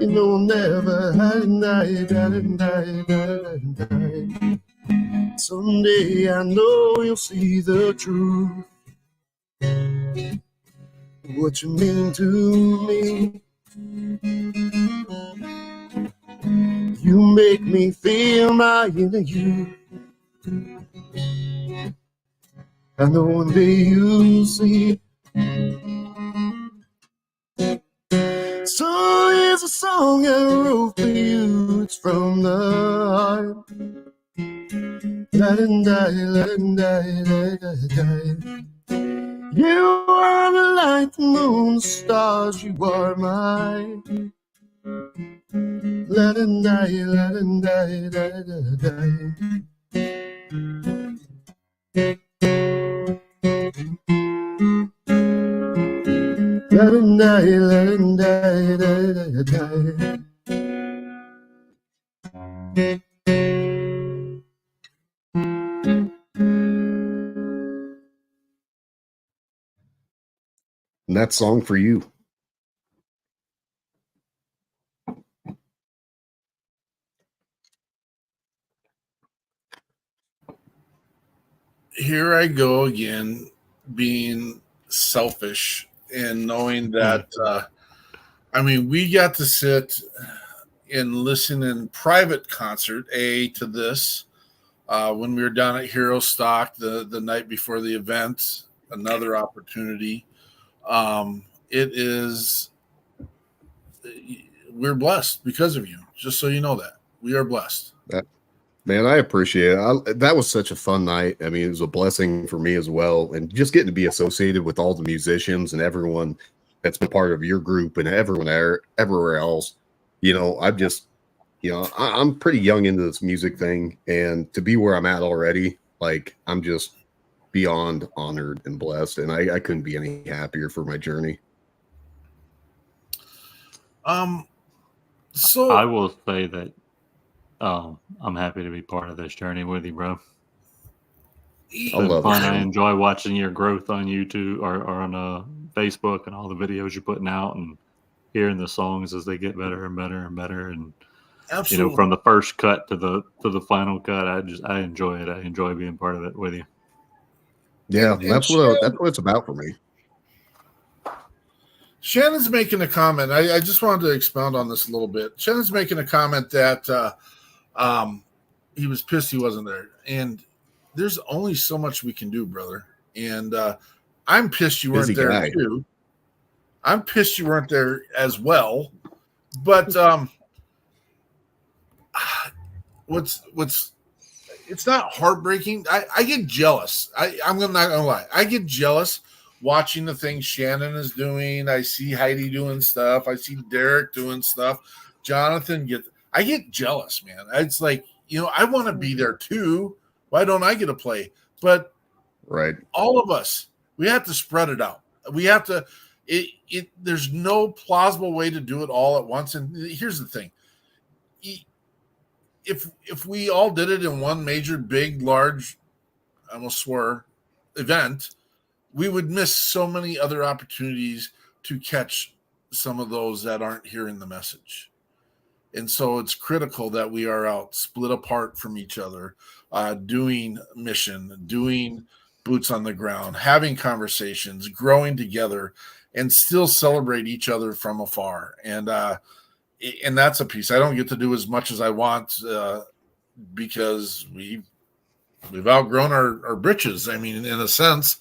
You know I'll never Someday I know you'll see the truth. What you mean to me. You make me feel my inner you. I know one day you'll see. So here's a song I wrote for you. It's from the heart. You are the light, the moon, the stars, you are mine. And that song for you. Here I go again, being selfish and knowing that, I mean, we got to sit and listen in private concert, to this, when we were down at Hero Stock the night before the event, another opportunity. We're blessed because of you, just so you know that. We are blessed. Man, I appreciate it. That was such a fun night. I mean, it was a blessing for me as well. And just getting to be associated with all the musicians and everyone that's been part of your group and everyone everywhere else. You know, I'm pretty young into this music thing. And to be where I'm at already, like, I'm just beyond honored and blessed. And I couldn't be any happier for my journey. So I will say that I'm happy to be part of this journey with you, bro. It's been fun. I enjoy watching your growth on YouTube or on Facebook and all the videos you're putting out and hearing the songs as they get better and better and better. And absolutely, you know, from the first cut to the final cut, I enjoy it. I enjoy being part of it with you. Yeah, that's what it's about for me. Shannon's making a comment. I just wanted to expound on this a little bit. Shannon's making a comment that he was pissed he wasn't there. And there's only so much we can do, brother. And I'm pissed you weren't there too. I'm pissed you weren't there as well. But what's it's not heartbreaking. I get jealous. I'm not gonna lie. I get jealous watching the things Shannon is doing. I see Heidi doing stuff. I see Derek doing stuff. Jonathan I get jealous, man. It's like, you know, I want to be there too, Why don't I get to play? But Right. all of us, we have to spread it out. We have to. There's no plausible way to do it all at once. And here's the thing: if we all did it in one major, big, large, I almost swore, event, we would miss so many other opportunities to catch some of those that aren't hearing the message. And so it's critical that we are out split apart from each other, doing mission, doing boots on the ground, having conversations, growing together, and still celebrate each other from afar. And that's a piece I don't get to do as much as I want because we've outgrown our britches. I mean, in a sense,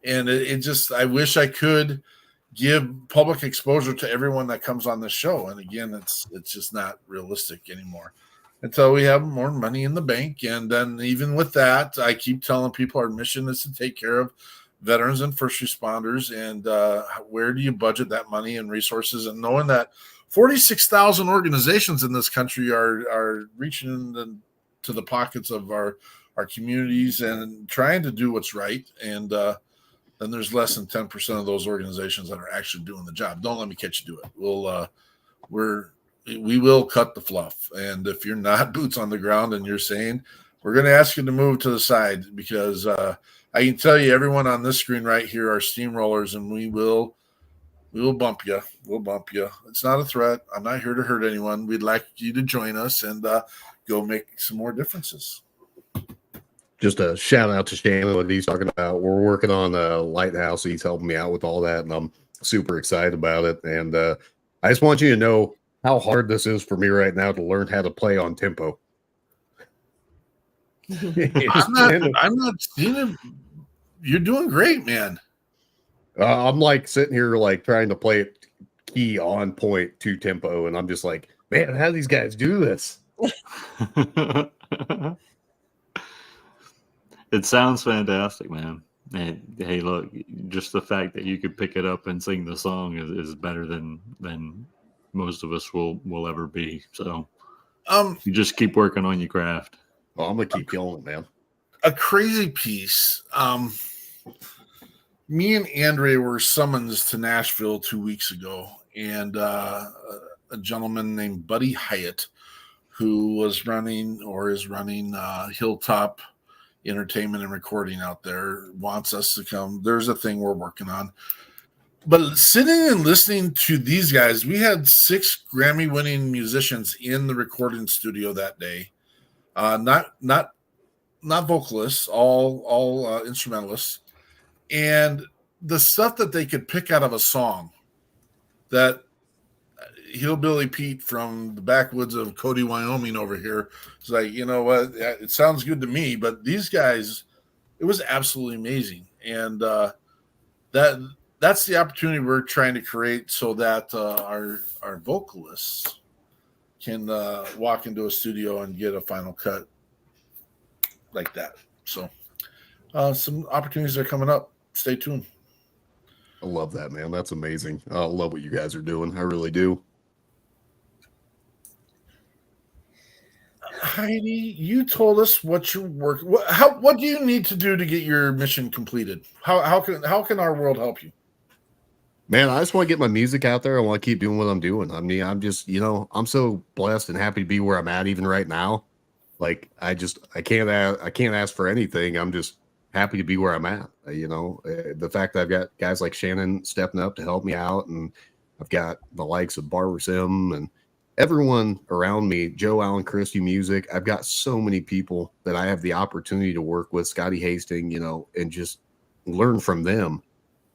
and it just, I wish I could give public exposure to everyone that comes on the show. And again, it's just not realistic anymore until we have more money in the bank. And then even with that, I keep telling people our mission is to take care of veterans and first responders. And where do you budget that money and resources? And knowing that 46,000 organizations in this country are reaching to the pockets of our communities and trying to do what's right. And then there's less than 10% of those organizations that are actually doing the job. Don't let me catch you do it. We will cut the fluff. And if you're not boots on the ground and you're saying, we're going to ask you to move to the side, because I can tell you everyone on this screen right here are steamrollers, and we will bump you. We'll bump you. It's not a threat. I'm not here to hurt anyone. We'd like you to join us and go make some more differences. Just a shout out to Shannon, what he's talking about. We're working on a lighthouse. He's helping me out with all that, and I'm super excited about it. And I just want you to know how hard this is for me right now to learn how to play on tempo. I'm not seeing it. You're doing great, man. I'm like sitting here like trying to play it key on point to tempo, and I'm just like, man, how do these guys do this? It sounds fantastic, man. And hey, look, just the fact that you could pick it up and sing the song is better than most of us will ever be. So you just keep working on your craft. Well, I'm gonna keep killing it, man. A crazy piece. Me and Andrea were summoned to Nashville 2 weeks ago, and a gentleman named Buddy Hyatt, who was running or is running Hilltop Entertainment and Recording out there, wants us to come. There's a thing we're working on. But sitting and listening to these guys, we had 6 Grammy-winning musicians in the recording studio that day. Not vocalists, all instrumentalists. And the stuff that they could pick out of a song that Hillbilly Pete from the backwoods of Cody, Wyoming over here is like, you know what, it sounds good to me, but these guys, it was absolutely amazing. And that's the opportunity we're trying to create so that our vocalists can walk into a studio and get a final cut like that. So some opportunities are coming up. Stay tuned. I love that, man. That's amazing. I love what you guys are doing. I really do. Heidi, you told us what your work. What do you need to do to get your mission completed? How can our world help you? Man, I just want to get my music out there. I want to keep doing what I'm doing. I mean, I'm just, I'm so blessed and happy to be where I'm at even right now. Like, I can't ask for anything. I'm just happy to be where I'm at. The fact that I've got guys like Shannon stepping up to help me out, and I've got the likes of Barbara Sim and everyone around me, Joe Allen Christie Music. I've got so many people that I have the opportunity to work with, Scotty Hastings, and just learn from them.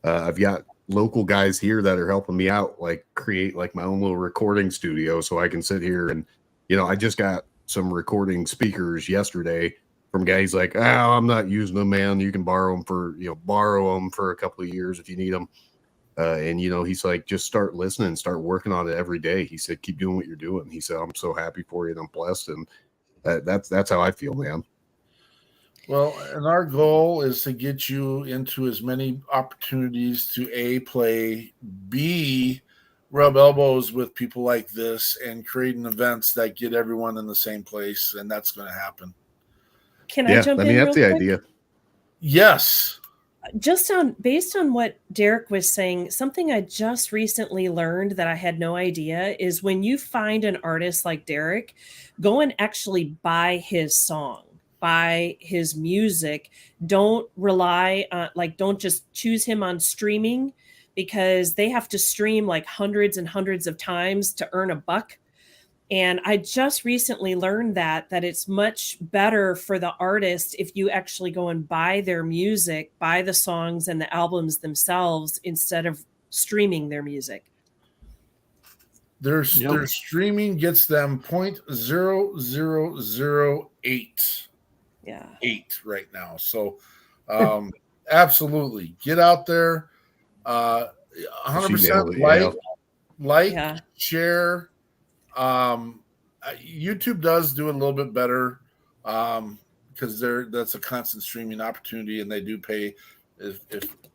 I've got local guys here that are helping me out, like create like my own little recording studio so I can sit here and, I just got some recording speakers yesterday from guys like, I'm not using them, man. You can borrow them for a couple of years if you need them. And he's like, just start listening, start working on it every day. He said, keep doing what you're doing. He said, I'm so happy for you and I'm blessed. And that's how I feel, man. Well, and our goal is to get you into as many opportunities to A, play, B, rub elbows with people like this and creating events that get everyone in the same place. And that's going to happen. Can I jump in? I mean, that's real the quick? idea. Yes. Just based on what Derek was saying, something I just recently learned that I had no idea is when you find an artist like Derek, go and actually buy his song, buy his music. Don't rely on, don't just choose him on streaming, because they have to stream like hundreds and hundreds of times to earn a buck. And I just recently learned that it's much better for the artist if you actually go and buy their music, buy the songs and the albums themselves instead of streaming their music. Their streaming gets them 0.0008. Yeah. 8 right now. So absolutely get out there. 100% like, share. YouTube does do a little bit better because that's a constant streaming opportunity, and they do pay if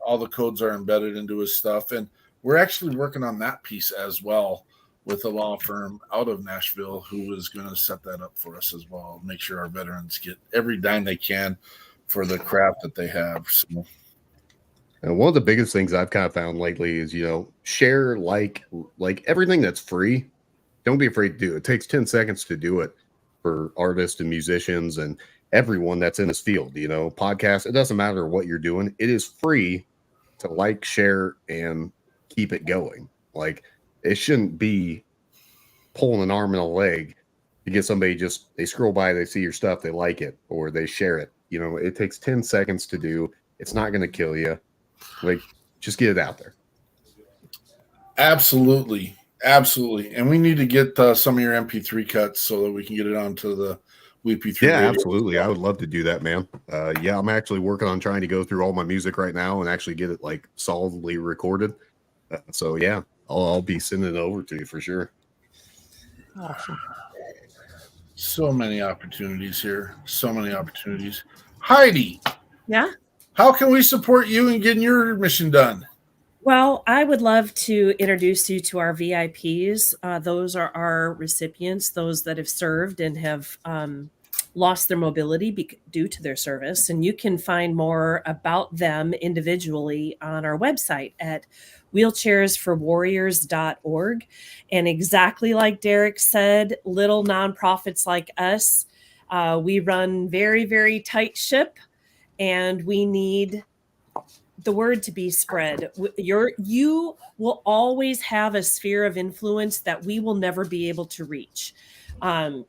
all the codes are embedded into his stuff. And we're actually working on that piece as well with a law firm out of Nashville who is going to set that up for us as well. Make sure our veterans get every dime they can for the craft that they have. So. And one of the biggest things I've kind of found lately is, share like everything that's free. Don't be afraid to do it. It takes 10 seconds to do it for artists and musicians and everyone that's in this field, podcasts. It doesn't matter what you're doing. It is free to like, share, and keep it going. Like, it shouldn't be pulling an arm and a leg to get somebody they scroll by, they see your stuff, they like it, or they share it. It takes 10 seconds to do. It's not going to kill you. Like, just get it out there. Absolutely. And we need to get some of your MP3 cuts so that we can get it onto the WeP3. Yeah, absolutely. I would love to do that, man. I'm actually working on trying to go through all my music right now and actually get it solidly recorded. So yeah, I'll be sending it over to you for sure. Awesome. So many opportunities here. So many opportunities. Heidi. Yeah. How can we support you in getting your mission done? Well, I would love to introduce you to our VIPs. Those are our recipients, those that have served and have lost their mobility due to their service. And you can find more about them individually on our website at wheelchairsforwarriors.org. And exactly like Derek said, little nonprofits like us, we run very, very tight ship, and we need the word to be spread. You will always have a sphere of influence that we will never be able to reach.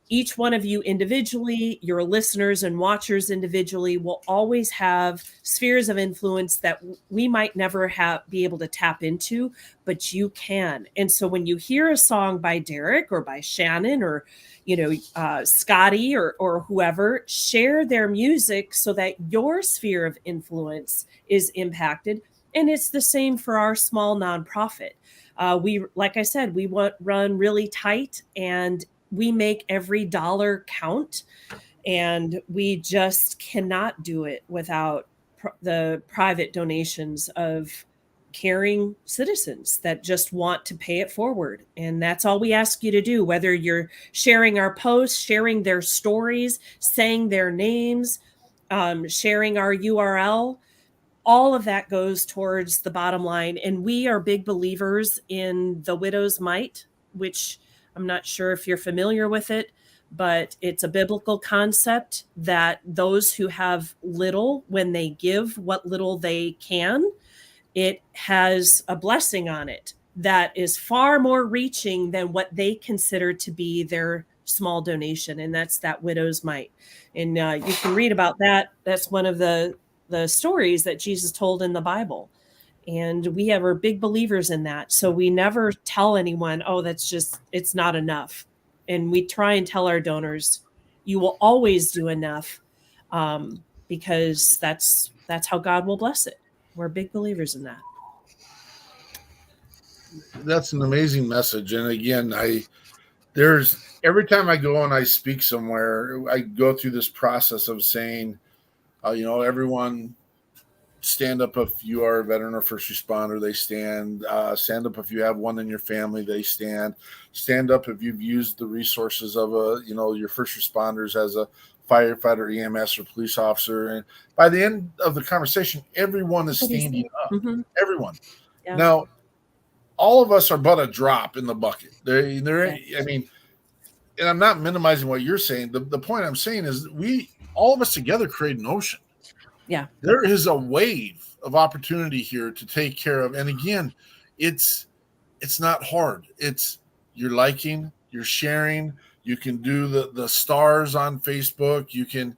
Each one of you individually, your listeners and watchers individually, will always have spheres of influence that we might never be able to tap into, but you can. And so when you hear a song by Derek or by Shannon or Scotty or whoever, share their music so that your sphere of influence is impacted. And it's the same for our small nonprofit. Like I said, we run really tight, and we make every dollar count, and we just cannot do it without the private donations of caring citizens that just want to pay it forward. And that's all we ask you to do, whether you're sharing our posts, sharing their stories, saying their names, sharing our URL. All of that goes towards the bottom line. And we are big believers in the widow's mite, which I'm not sure if you're familiar with it, but it's a biblical concept that those who have little, when they give what little they can, it has a blessing on it that is far more reaching than what they consider to be their small donation. And that's that widow's mite. And you can read about that. That's one of the stories that Jesus told in the Bible. And we are big believers in that. So we never tell anyone, oh, it's not enough. And we try and tell our donors, you will always do enough, because that's how God will bless it. We're big believers in that. That's an amazing message. And again, every time I go and I speak somewhere, I go through this process of saying, everyone stand up if you are a veteran or first responder, they stand. Stand up if you have one in your family, they stand. Stand up if you've used the resources of your first responders as a firefighter, EMS, or police officer. And by the end of the conversation, everyone is standing up. Mhm. Everyone. Yeah. Now, all of us are but a drop in the bucket. I mean, and I'm not minimizing what you're saying. The point I'm saying is all of us together create an ocean. Yeah. There is a wave of opportunity here to take care of. And again, it's not hard. It's you're liking, you're sharing. You can do the stars on Facebook. You can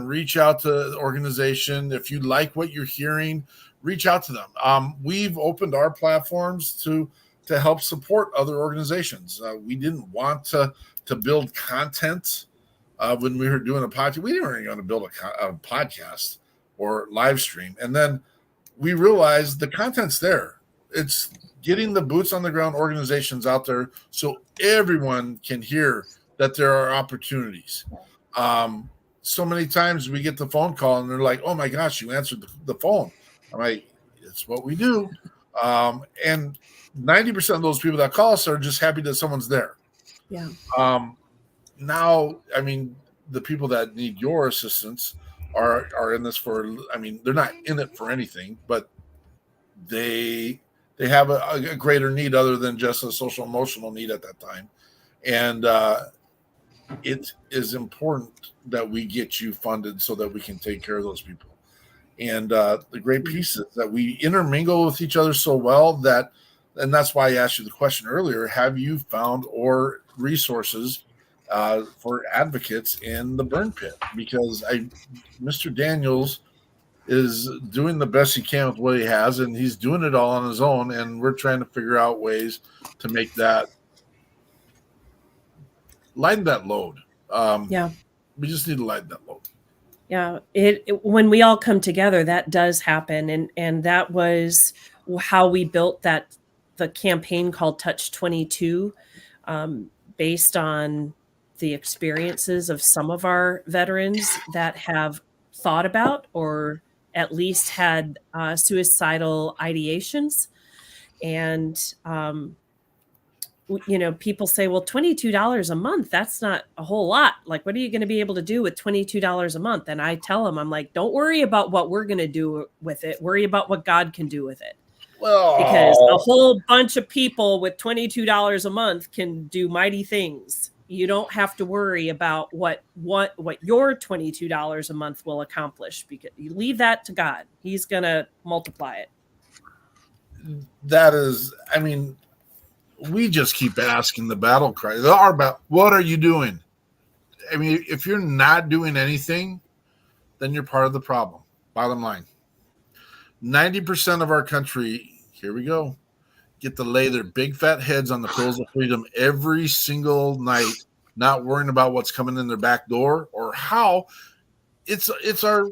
reach out to the organization. If you like what you're hearing, reach out to them. We've opened our platforms to help support other organizations. We didn't want to build content when we were doing a podcast. We weren't going to build a podcast or live stream. And then we realized the content's there. It's getting the boots on the ground organizations out there so everyone can hear that there are opportunities. So many times we get the phone call and they're like, oh my gosh, you answered the phone. I'm like, it's what we do. And 90% of those people that call us are just happy that someone's there. Yeah. Now, I mean, the people that need your assistance are in this for, I mean, they're not in it for anything, but they have a greater need other than just a social emotional need at that time. And it is important that we get you funded so that we can take care of those people. And the great piece is that we intermingle with each other so well and that's why I asked you the question earlier, have you found or resources for advocates in the burn pit? Because Mr. Daniels is doing the best he can with what he has, and he's doing it all on his own, and we're trying to figure out ways to make that lighten that load. We just need to lighten that load. Yeah, when we all come together, that does happen, and that was how we built the campaign called Touch 22, based on the experiences of some of our veterans that have thought about or at least had suicidal ideations. And people say, well, $22 a month, that's not a whole lot. Like, what are you going to be able to do with $22 a month? And I tell them, I'm like, don't worry about what we're going to do with it. Worry about what God can do with it. Well, because a whole bunch of people with $22 a month can do mighty things. You don't have to worry about what your $22 a month will accomplish, because you leave that to God. He's going to multiply it. That is, I mean, we just keep asking the battle cry. What are you doing? I mean, if you're not doing anything, then you're part of the problem. Bottom line. 90% of our country, here we go, get to lay their big fat heads on the pillows of freedom every single night, not worrying about what's coming in their back door or how. It's our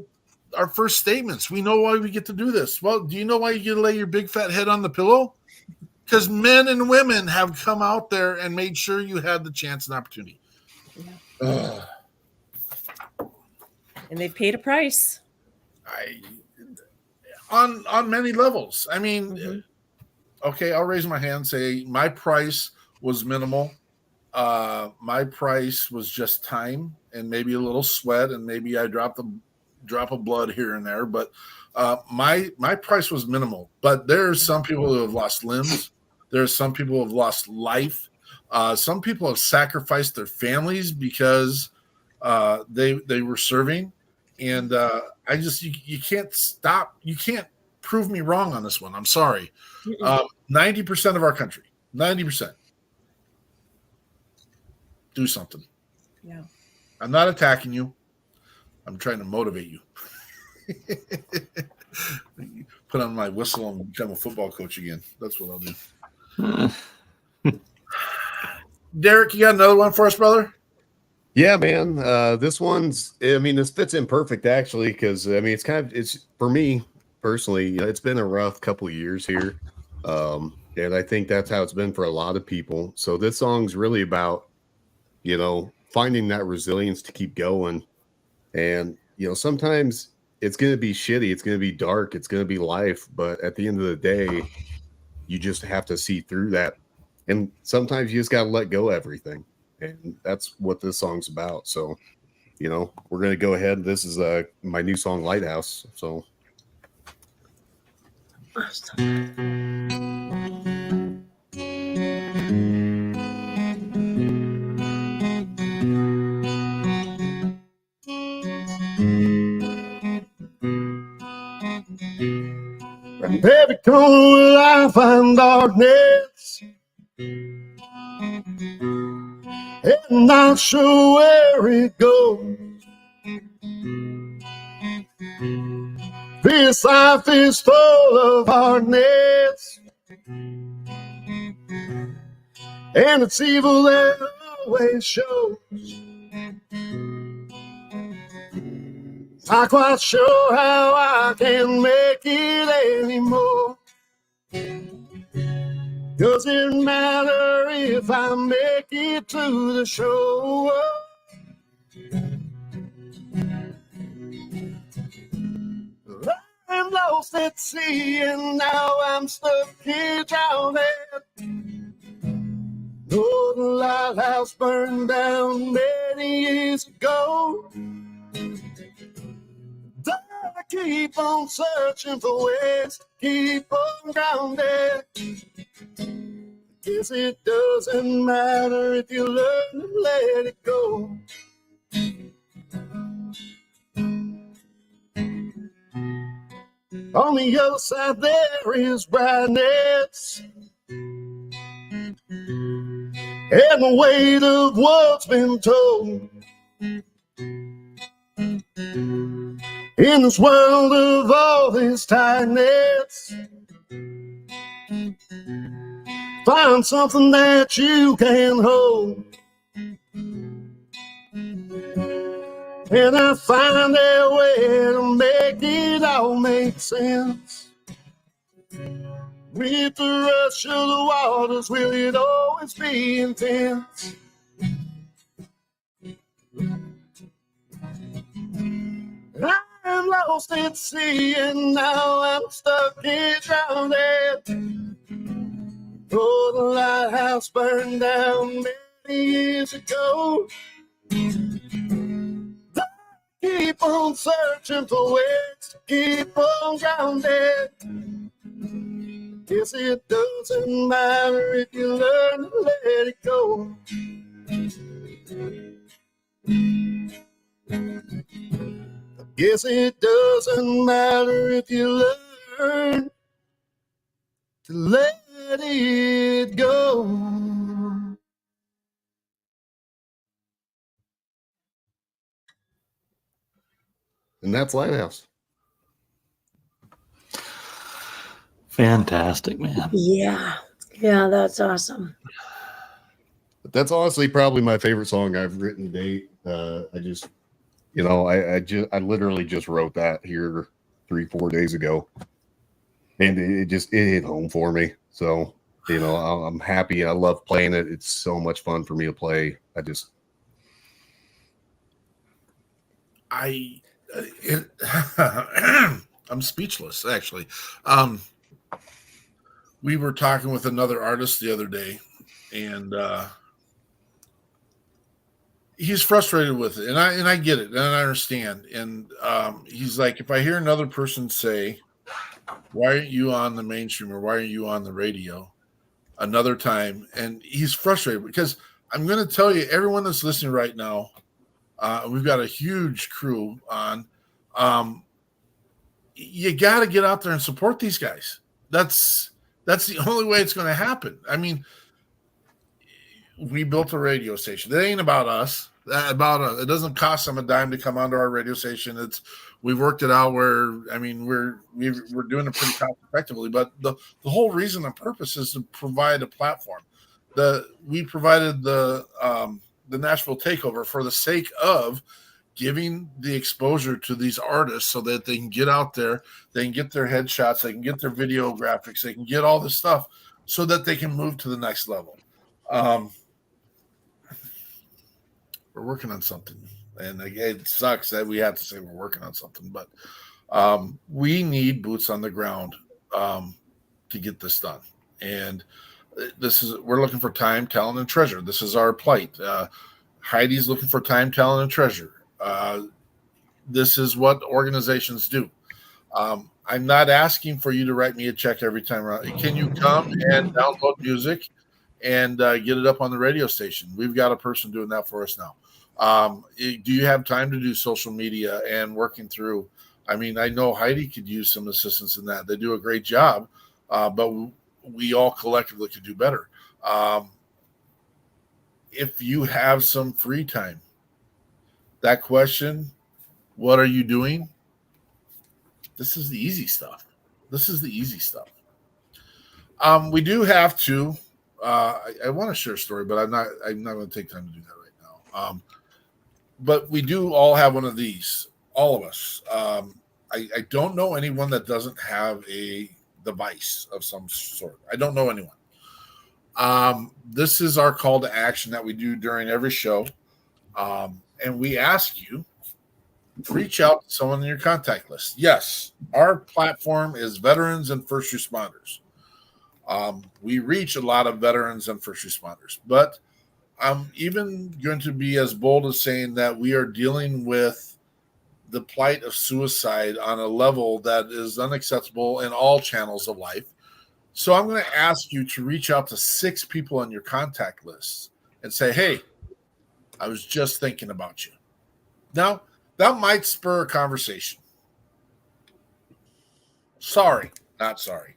first statements. We know why we get to do this. Well, do you know why you get to lay your big fat head on the pillow? Because men and women have come out there and made sure you had the chance and opportunity. Yeah. And they've paid a price. On many levels. I mean, okay, I'll raise my hand and say my price was minimal. My price was just time and maybe a little sweat, and maybe I dropped a drop of blood here and there. But my price was minimal. But there's some people who have lost limbs. There's some people who have lost life. Some people have sacrificed their families because they were serving. And you can't stop. You can't prove me wrong on this one. I'm sorry. 90% of our country, 90%. Do something. Yeah. I'm not attacking you. I'm trying to motivate you. Put on my whistle and become a football coach again. That's what I'll do. Derek, you got another one for us, brother? Yeah, man. This fits in perfect actually, because it's for me personally, it's been a rough couple of years here. And I think that's how it's been for a lot of people. So this song's really about, finding that resilience to keep going. And, sometimes it's going to be shitty. It's going to be dark. It's going to be life. But at the end of the day, you just have to see through that. And sometimes you just got to let go of everything. And that's what this song's about. So, we're going to go ahead. This is my new song, Lighthouse. So. And every corner will I find darkness, and not sure where it goes. This life is full of hardness, and it's evil that always shows. Not quite sure how I can make it anymore. Doesn't matter if I make it to the shore. I'm lost at sea and now I'm stuck here drowning. Oh, the lighthouse burned down many years ago. I keep on searching for ways to keep on grounded. Guess it doesn't matter if you learn to let it go. On the other side there is brightness, and the weight of what's been told. In this world of all this tightness, find something that you can hold. And I find a way to make it all make sense. With the rush of the waters, will it always be intense? I'm lost at sea and now I'm stuck here drowning. Oh, the lighthouse burned down many years ago. Keep on searching for ways to keep on grounded. Guess it doesn't matter if you learn to let it go. Guess it doesn't matter if you learn to let it go. And that's Lighthouse. Fantastic, man. Yeah, that's awesome. But that's honestly probably my favorite song I've written to date. I just, I literally just wrote that here 3-4 days ago, and it hit home for me. So, I'm happy. I love playing it. It's so much fun for me to play. I'm speechless, actually. We were talking with another artist the other day, and he's frustrated with it, and I get it, and I understand. And he's like, if I hear another person say, "Why aren't you on the mainstream?" or "Why aren't you on the radio?" another time, and he's frustrated because I'm going to tell you, everyone that's listening right now, we've got a huge crew on. You got to get out there and support these guys. That's the only way it's going to happen. I mean, we built a radio station. It ain't about us. It doesn't cost them a dime to come onto our radio station. We've worked it out where, I mean, we're doing it pretty cost effectively. But the whole reason and purpose is to provide a platform. We provided the Nashville Takeover for the sake of giving the exposure to these artists so that they can get out there, they can get their headshots, they can get their video graphics, they can get all this stuff so that they can move to the next level. We're working on something, and it sucks that we have to say we're working on something, but we need boots on the ground to get this done. And we're looking for time, talent, and treasure. This is our plight. Heidi's looking for time, talent, and treasure. This is what organizations do. I'm not asking for you to write me a check every time around. Can you come and download music and get it up on the radio station? We've got a person doing that for us now. Do you have time to do social media and working through? I mean, I know Heidi could use some assistance in that. They do a great job, but we all collectively could do better. If you have some free time, that question, what are you doing? This is the easy stuff. We do have to, I want to share a story, but I'm not going to take time to do that right now. But we do all have one of these, all of us. I don't know anyone that doesn't have a device of some sort. I don't know anyone. This is our call to action that we do during every show. And we ask you to reach out to someone in your contact list. Yes, our platform is veterans and first responders. We reach a lot of veterans and first responders, but I'm even going to be as bold as saying that we are dealing with the plight of suicide on a level that is unacceptable in all channels of life. So I'm going to ask you to reach out to 6 people on your contact list and say, hey, I was just thinking about you. Now, that might spur a conversation. Sorry, not sorry.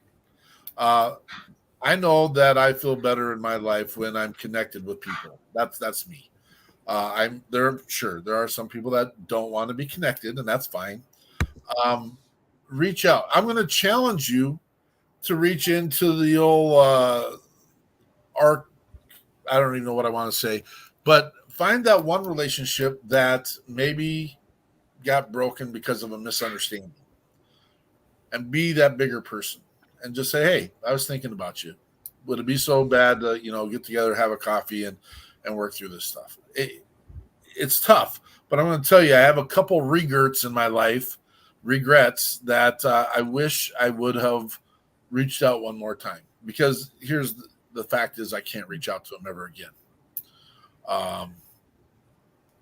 I know that I feel better in my life when I'm connected with people. That's me. There are some people that don't want to be connected, and that's fine. Reach out. I'm going to challenge you to reach into the old arc. I don't even know what I want to say, but find that one relationship that maybe got broken because of a misunderstanding, and be that bigger person, and just say, hey, I was thinking about you. Would it be so bad to, get together, have a coffee, and work through this stuff? It's tough, but I'm going to tell you, I have a couple regrets in my life, that I wish I would have reached out one more time, because here's the fact is I can't reach out to them ever again.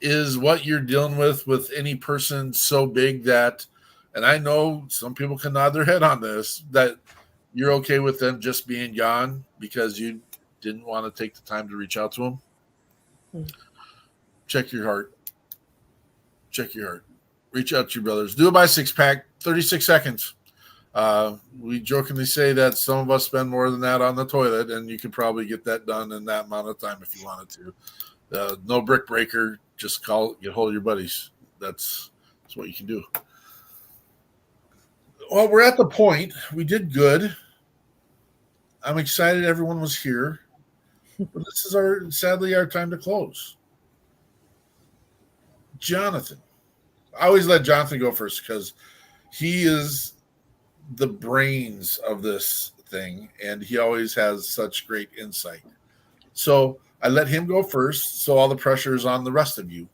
Is what you're dealing with any person so big that, and I know some people can nod their head on this, that you're okay with them just being gone because you didn't want to take the time to reach out to them? Check your heart. Reach out to your brothers. Do it by 6-pack, 36 seconds. We jokingly say that some of us spend more than that on the toilet, and you could probably get that done in that amount of time if you wanted to. No brick breaker. Just get hold of your buddies. That's what you can do. Well, we're at the point. We did good. I'm excited everyone was here. But this is sadly our time to close. Jonathan. I always let Jonathan go first because he is the brains of this thing, and he always has such great insight. So I let him go first, so all the pressure is on the rest of you.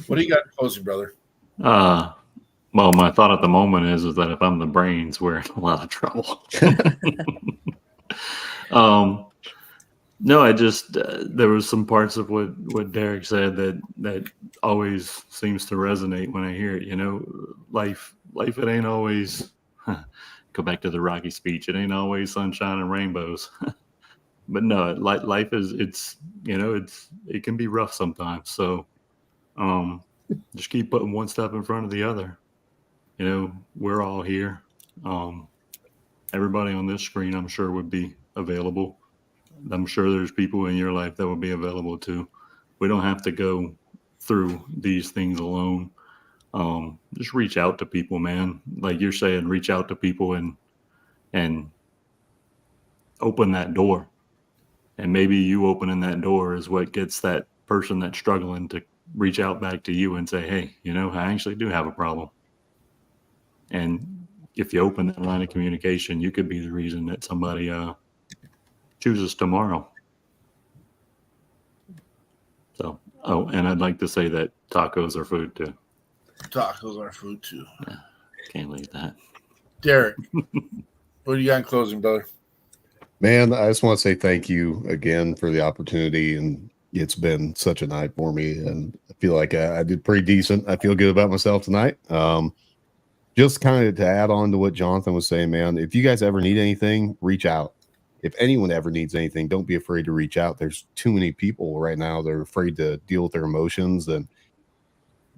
What do you got in closing, brother? Well, my thought at the moment is that if I'm the brains, we're in a lot of trouble. No, I just there was some parts of what Derek said that always seems to resonate when I hear it. Life it ain't always go back to the Rocky speech. It ain't always sunshine and rainbows. But no, life is it can be rough sometimes. So just keep putting one step in front of the other. We're all here. Everybody on this screen, I'm sure, would be available. I'm sure there's people in your life that will be available too. We don't have to go through these things alone. Just reach out to people, man. Like you're saying, reach out to people and open that door. And maybe you opening that door is what gets that person that's struggling to reach out back to you and say, hey, I actually do have a problem. And if you open that line of communication, you could be the reason that somebody chooses tomorrow. So, and I'd like to say that tacos are food too. Tacos are food too. Yeah, can't leave that. Derek, what do you got in closing, brother? Man, I just want to say thank you again for the opportunity. And, it's been such a night for me, and I feel like I did pretty decent. I feel good about myself tonight. Just kind of to add on to what Jonathan was saying, man, if you guys ever need anything, reach out. If anyone ever needs anything, don't be afraid to reach out. There's too many people right now that are afraid to deal with their emotions and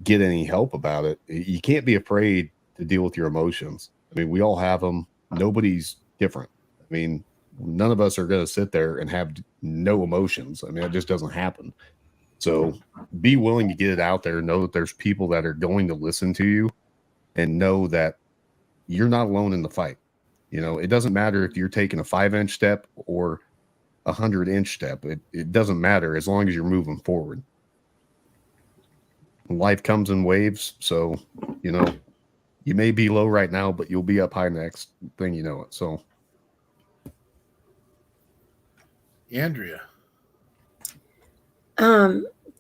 get any help about it. You can't be afraid to deal with your emotions. I mean, we all have them. Nobody's different. I mean, none of us are going to sit there and have no emotions. I mean, it just doesn't happen. So be willing to get it out there. Know that there's people that are going to listen to you, and know that you're not alone in the fight. You know, it doesn't matter if you're taking a 5-inch step or a 100-inch step. It doesn't matter as long as you're moving forward. Life comes in waves. So, you know, you may be low right now, but you'll be up high next thing you know it. So, Andrea.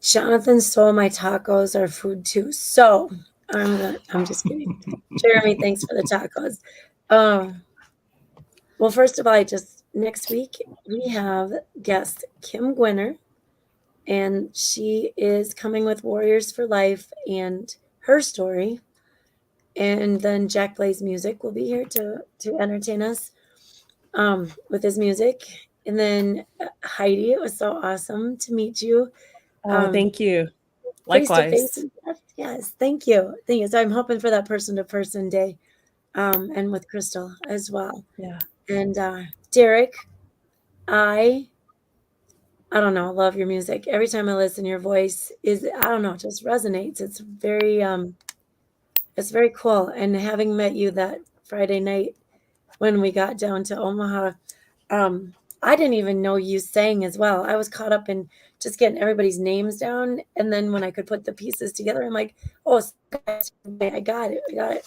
Jonathan stole my tacos are food too. So I'm just kidding. Jeremy, thanks for the tacos. Well, first of all, next week we have guest Kim Gwinner, and she is coming with Warriors for Life and her story. And then Jack Blaze Music will be here to entertain us with his music. And then Heidi, it was so awesome to meet you. Thank you. Likewise. Face-to-face. Yes, thank you. So I'm hoping for that person-to-person day, and with Crystal as well. Yeah. And Derek, I don't know, love your music. Every time I listen, your voice just resonates. It's very cool. And having met you that Friday night when we got down to Omaha, I didn't even know you sang as well. I was caught up in just getting everybody's names down. And then when I could put the pieces together, I'm like, oh, I got it.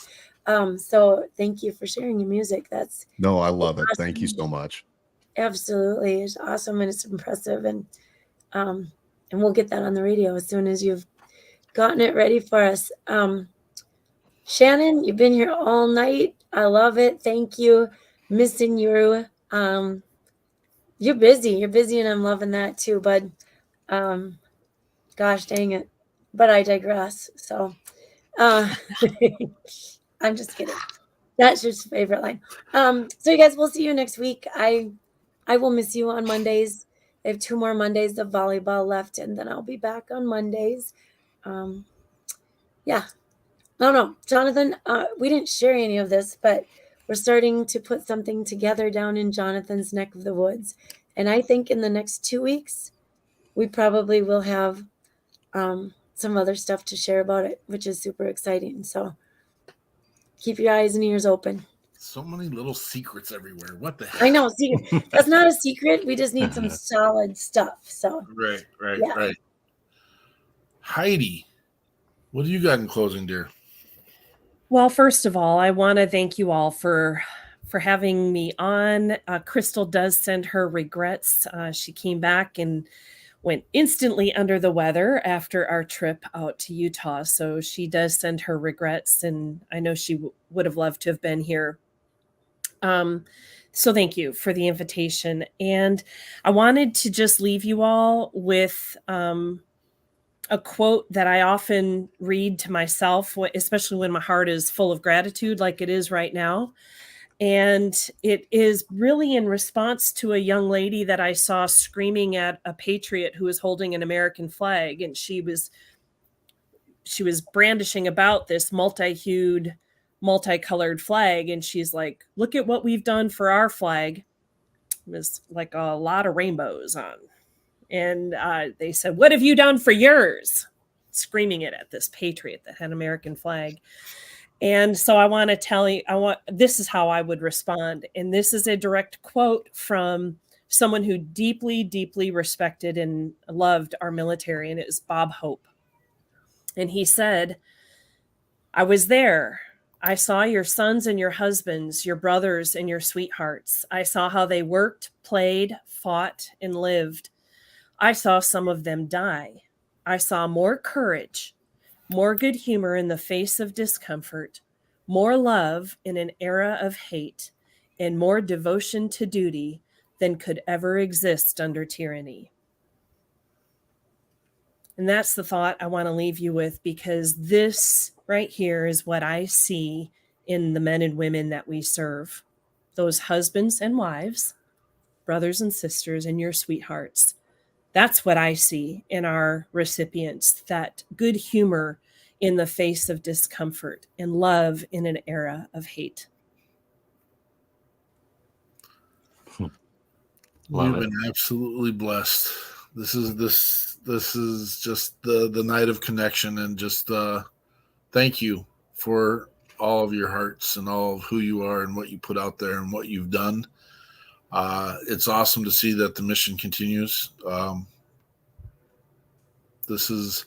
So thank you for sharing your music. No, I love it. Thank you so much. Absolutely. It's awesome and it's impressive. And we'll get that on the radio as soon as you've gotten it ready for us. Shannon, you've been here all night. I love it. Thank you. Missing you. You're busy, and I'm loving that too, bud. Gosh dang it. But I digress. So I'm just kidding. That's your favorite line. So you guys, we'll see you next week. I will miss you on Mondays. I have 2 more Mondays of volleyball left, and then I'll be back on Mondays. Yeah. No, Jonathan, we didn't share any of this, but we're starting to put something together down in Jonathan's neck of the woods. And I think in the next 2 weeks, we probably will have some other stuff to share about it, which is super exciting. So keep your eyes and ears open. So many little secrets everywhere. What the heck? I know. See, that's not a secret. We just need some solid stuff. So Right. Heidi, what do you got in closing, dear? Well, first of all, I want to thank you all for having me on. Crystal does send her regrets. She came back and went instantly under the weather after our trip out to Utah. So she does send her regrets, and I know she would have loved to have been here. So thank you for the invitation. And I wanted to just leave you all with a quote that I often read to myself, especially when my heart is full of gratitude like it is right now. And it is really in response to a young lady that I saw screaming at a patriot who was holding an American flag. And she was brandishing about this multi-hued, multicolored flag. And she's like, look at what we've done for our flag. It was like a lot of rainbows on. And they said, what have you done for yours? Screaming it at this patriot that had an American flag. And so I want to tell you, this is how I would respond. And this is a direct quote from someone who deeply, deeply respected and loved our military. And it was Bob Hope. And he said, I was there. I saw your sons and your husbands, your brothers and your sweethearts. I saw how they worked, played, fought, and lived. I saw some of them die. I saw more courage, more good humor in the face of discomfort, more love in an era of hate, and more devotion to duty than could ever exist under tyranny. And that's the thought I want to leave you with, because this right here is what I see in the men and women that we serve. Those husbands and wives, brothers and sisters, and your sweethearts. That's what I see in our recipients, that good humor in the face of discomfort and love in an era of hate. You've been absolutely blessed. This is just the night of connection, and just thank you for all of your hearts and all of who you are and what you put out there and what you've done. It's awesome to see that the mission continues. This is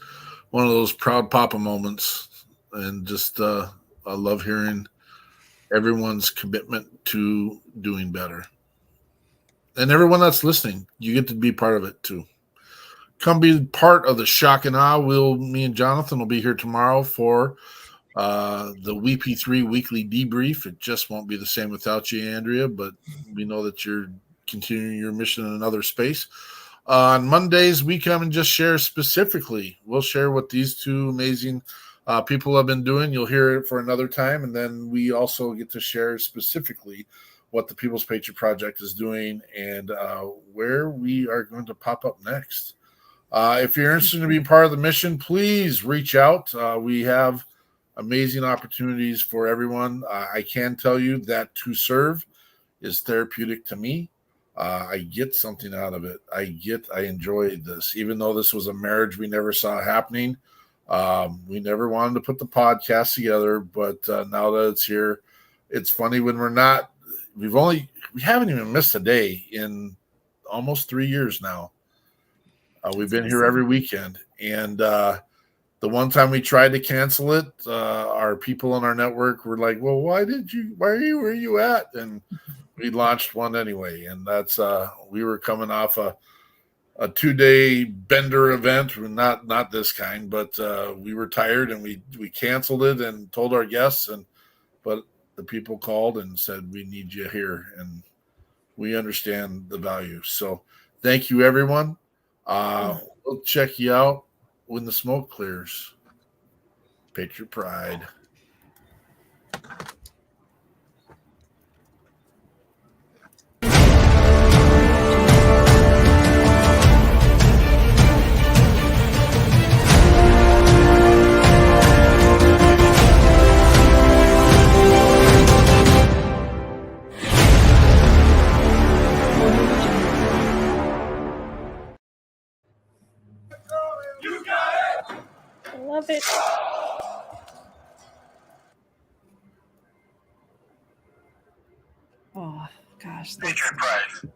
one of those proud papa moments, and just I love hearing everyone's commitment to doing better. And everyone that's listening, you get to be part of it too. Come be part of the shock and awe. Me and Jonathan will be here tomorrow for the WeP3 weekly debrief. It just won't be the same without you, Andrea, but we know that you're continuing your mission in another space. On Mondays, we come and just share specifically. We'll share what these two amazing people have been doing. You'll hear it for another time. And then we also get to share specifically what the People's Patriot Project is doing and where we are going to pop up next. If you're interested in being part of the mission, please reach out. We have amazing opportunities for everyone. I can tell you that to serve is therapeutic to me. I get something out of it. I enjoy this. Even though this was a marriage we never saw happening, we never wanted to put the podcast together, but now that it's here, it's funny when we're not. We haven't even missed a day in almost 3 years now. We've been here every weekend, and the one time we tried to cancel it, our people in our network were like, "Well, where are you at?" And we launched one anyway, and that's we were coming off a 2-day bender event, not this kind, but we were tired and we canceled it and told our guests, but the people called and said, "We need you here," and we understand the value. So thank you, everyone. We'll check you out when the smoke clears. Patriot Pride. I love it. Oh, gosh. Patriot Pride.